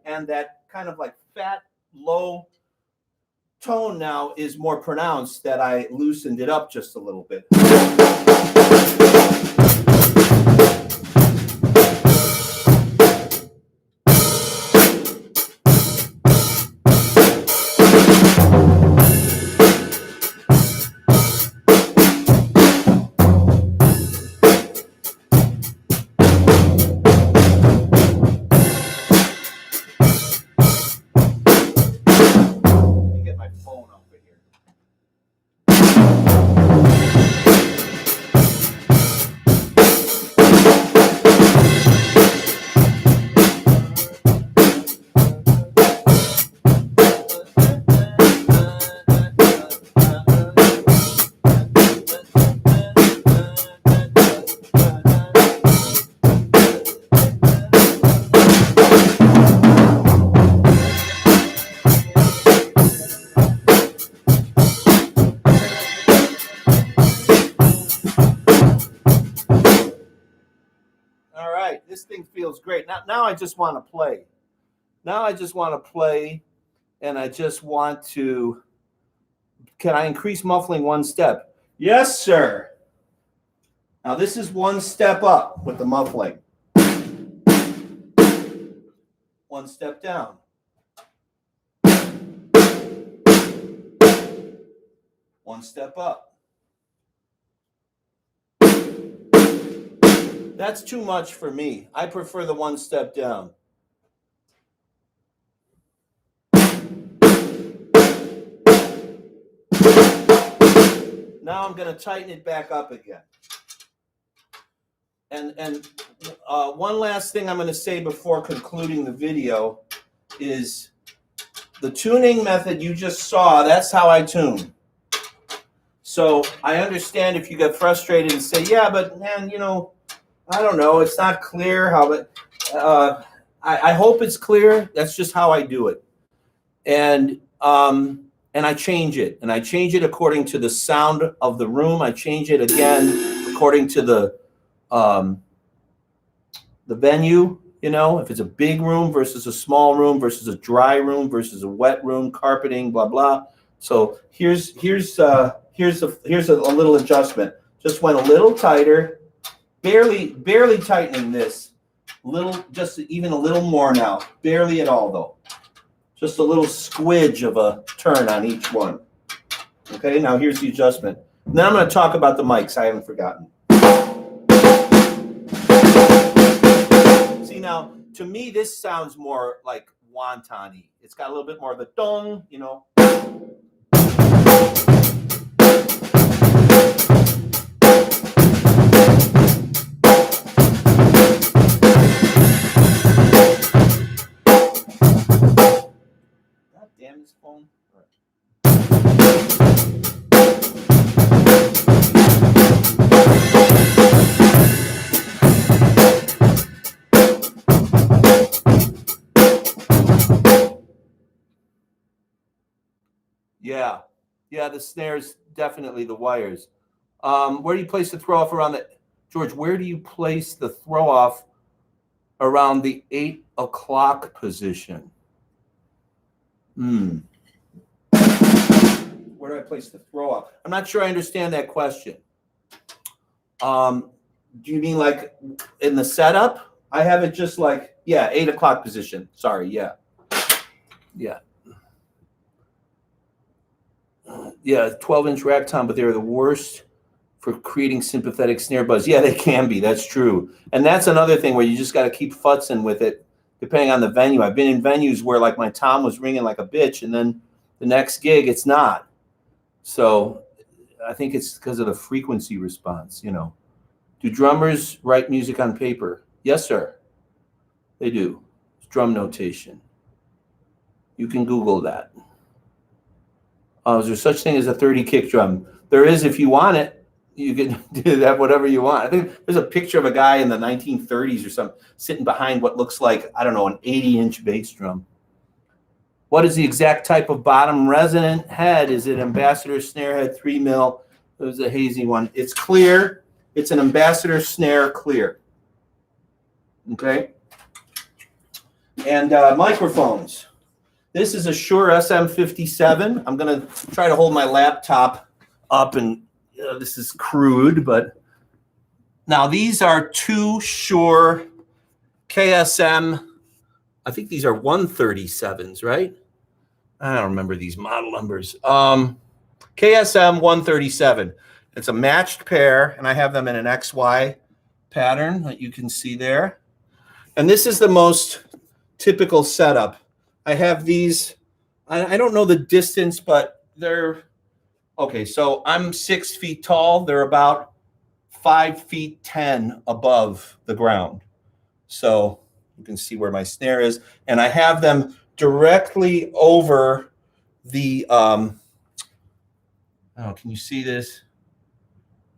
S1: And that kind of like fat, low tone now is more pronounced, that I loosened it up just a little bit. All right, this thing feels great. Now I just want to play. Now I just want to play, and I just want to, can I increase muffling one step? Yes, sir. Now this is one step up with the muffling. One step down. One step up. That's too much for me. I prefer the one step down. Now I'm going to tighten it back up again. And one last thing I'm going to say before concluding the video is the tuning method you just saw, that's how I tune. So I understand if you get frustrated and say, yeah, but man, you know, I don't know, it's not clear how, but I hope it's clear. That's just how I do it. And I change it. And I change it according to the sound of the room. I change it again according to the venue, you know, if it's a big room versus a small room versus a dry room versus a wet room, carpeting, blah, blah. So here's a little adjustment. Just went a little tighter. Barely tightening this, just even a little more now. Barely at all though. Just a little squidge of a turn on each one. Okay, now here's the adjustment. Then I'm going to talk about the mics. I haven't forgotten. See now, to me, this sounds more like wonton-y. It's got a little bit more of the dong, you know. Damn this phone. All right. Yeah, the snares, definitely the wires. Where do you place the throw off around the, George, where do you place the throw off around the 8 o'clock position? Where do I place the throw off? I'm not sure I understand that question. Do you mean like in the setup? I have it just like, yeah, 8 o'clock position. Sorry, yeah. Yeah. Yeah, 12-inch rack tom, but they're the worst for creating sympathetic snare buzz. Yeah, they can be. That's true. And that's another thing where you just got to keep futzing with it, depending on the venue. I've been in venues where like my tom was ringing like a bitch, and then the next gig it's not. So I think it's because of the frequency response, you know. Do drummers write music on paper? Yes, sir. They do. It's drum notation. You can Google that. Is there such thing as a 30 kick drum? There is if you want it. You can do that whatever you want. I think there's a picture of a guy in the 1930s or something sitting behind what looks like, I don't know, an 80-inch bass drum. What is the exact type of bottom resonant head? Is it Ambassador snare head 3 mil? There's a hazy one. It's clear. It's an Ambassador Snare clear. Okay. And microphones. This is a Shure SM57. I'm going to try to hold my laptop up, and this is crude, but now these are two Shure KSM. I think these are 137s, right? I don't remember these model numbers. KSM 137. It's a matched pair, and I have them in an XY pattern that you can see there. And this is the most typical setup. I have these, I don't know the distance, but they're, okay, so I'm 6 feet tall. They're about 5 feet 10 above the ground. So you can see where my snare is. And I have them directly over the, oh, can you see this?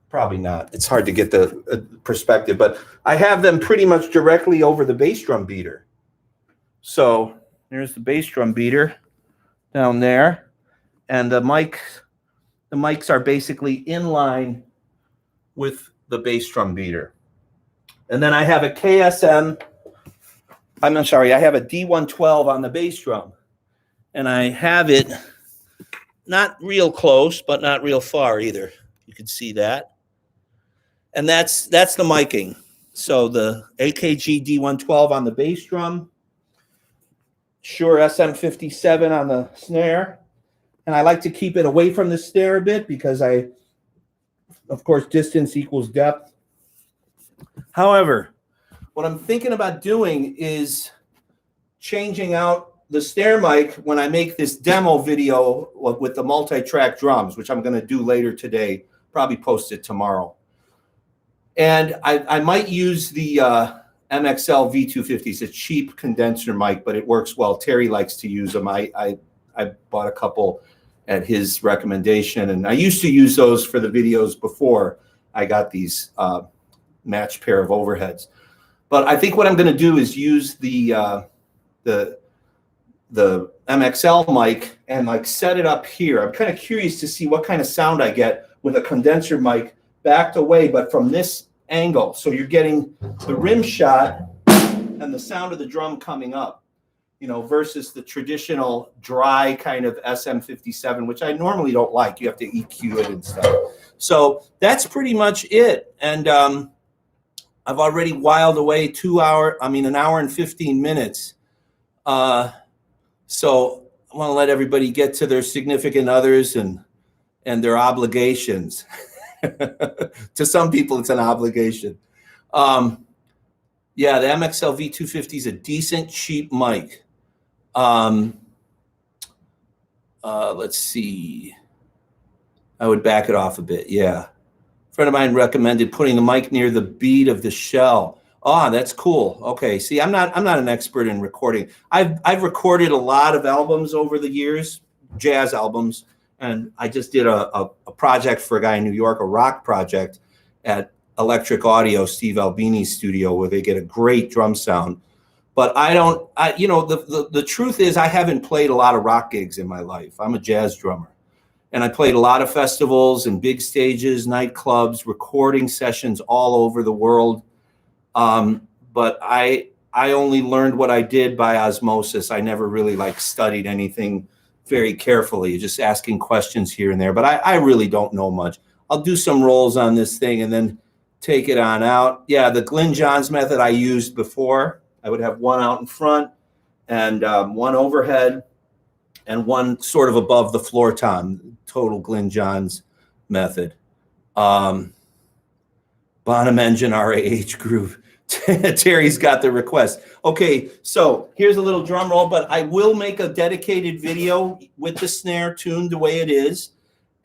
S1: Probably not. It's hard to get the perspective, but I have them pretty much directly over the bass drum beater. So there's the bass drum beater down there, and the mics are basically in line with the bass drum beater. And then I have a KSM, I'm sorry, I have a D112 on the bass drum, and I have it not real close, but not real far either. You can see that. And that's the miking. So the AKG D112 on the bass drum, Shure SM57 on the snare. And I like to keep it away from the snare a bit because of course, distance equals depth. However, what I'm thinking about doing is changing out the snare mic when I make this demo video with the multi-track drums, which I'm going to do later today, probably post it tomorrow. And I might use the MXL V250. It's a cheap condenser mic, but it works well. Terry likes to use them. I bought a couple at his recommendation, and I used to use those for the videos before I got these matched pair of overheads. But I think what I'm going to do is use the MXL mic and like set it up here. I'm kind of curious to see what kind of sound I get with a condenser mic backed away, but from this angle. So you're getting the rim shot and the sound of the drum coming up, you know, versus the traditional dry kind of SM57, which I normally don't like. You have to EQ it and stuff. So that's pretty much it. And I've already whiled away an hour and 15 minutes. So I want to let everybody get to their significant others and their obligations. To some people, it's an obligation. Yeah, the MXL V250 is a decent, cheap mic. Let's see. I would back it off a bit. Yeah. A friend of mine recommended putting the mic near the bead of the shell. Oh, that's cool. Okay. See, I'm not an expert in recording. I've recorded a lot of albums over the years, jazz albums. And I just did a project for a guy in New York, a rock project at Electric Audio, Steve Albini's studio, where they get a great drum sound. But the truth is I haven't played a lot of rock gigs in my life. I'm a jazz drummer. And I played a lot of festivals and big stages, nightclubs, recording sessions all over the world. But I only learned what I did by osmosis. I never really studied anything very carefully, just asking questions here and there. But I really don't know much. I'll do some rolls on this thing and then take it on out. Yeah, the Glyn Johns method I used before. I would have one out in front and one overhead and one sort of above the floor tom, total Glyn Johns method. Bonham engine RAH groove. Terry's got the request. Okay, so here's a little drum roll, but I will make a dedicated video with the snare tuned the way it is,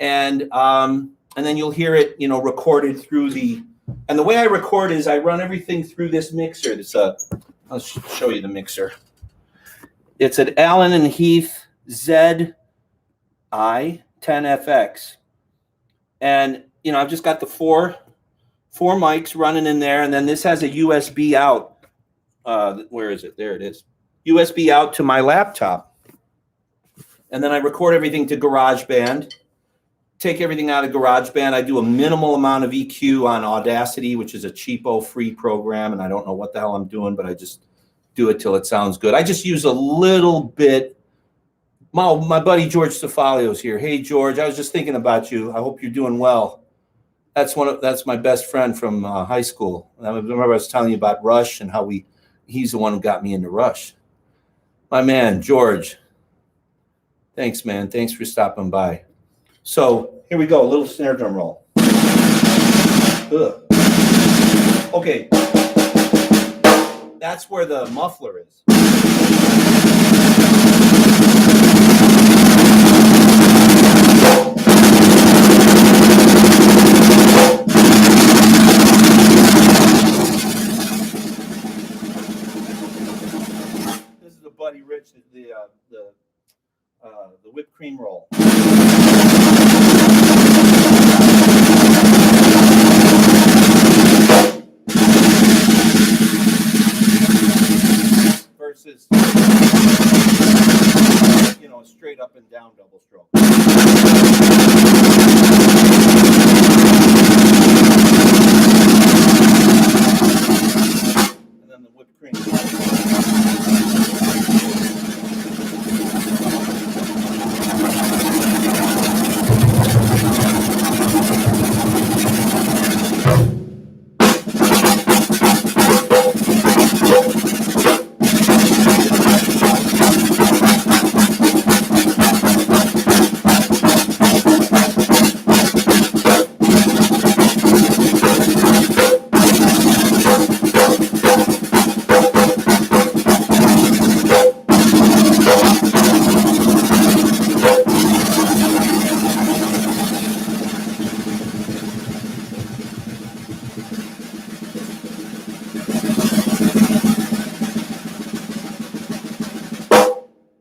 S1: and then you'll hear it, recorded through the. And the way I record is I run everything through this mixer. I'll show you the mixer. It's an Allen and Heath ZI-10FX, and I've just got the four mics running in there, and then this has a USB out. Where is it? There it is. USB out to my laptop. And then I record everything to GarageBand. take everything out of GarageBand. I do a minimal amount of EQ on Audacity, which is a cheapo free program, and I don't know what the hell I'm doing, but I just do it till it sounds good. I just use a little bit. My buddy George Cefalio's here. Hey George, I was just thinking about you. I hope you're doing well. That's my best friend from high school. I remember I was telling you about Rush and how he's the one who got me into Rush. My man George. Thanks, man. Thanks for stopping by. So here we go, a little snare drum roll. Ugh. Okay, that's where the muffler is. This is the Buddy Rich, the whipped cream roll. Versus, you know, a straight up and down double stroke. And then the whipped cream.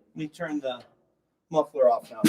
S1: Let me turn the muffler off now.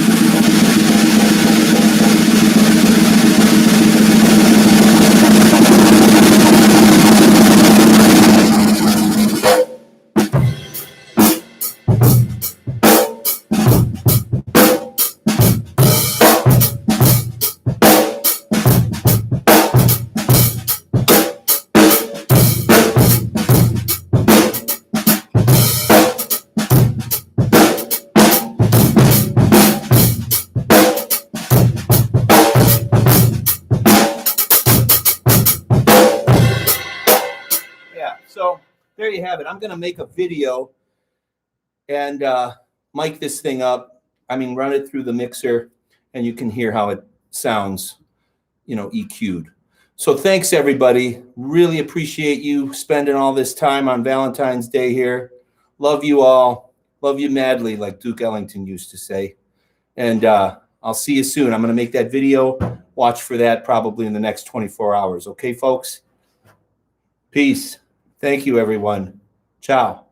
S1: So there you have it. I'm going to make a video and mic this thing up. I mean, run it through the mixer, and you can hear how it sounds, you know, EQ'd. So thanks, everybody. Really appreciate you spending all this time on Valentine's Day here. Love you all. Love you madly, like Duke Ellington used to say. And I'll see you soon. I'm going to make that video. Watch for that probably in the next 24 hours. Okay, folks? Peace. Thank you, everyone. Ciao.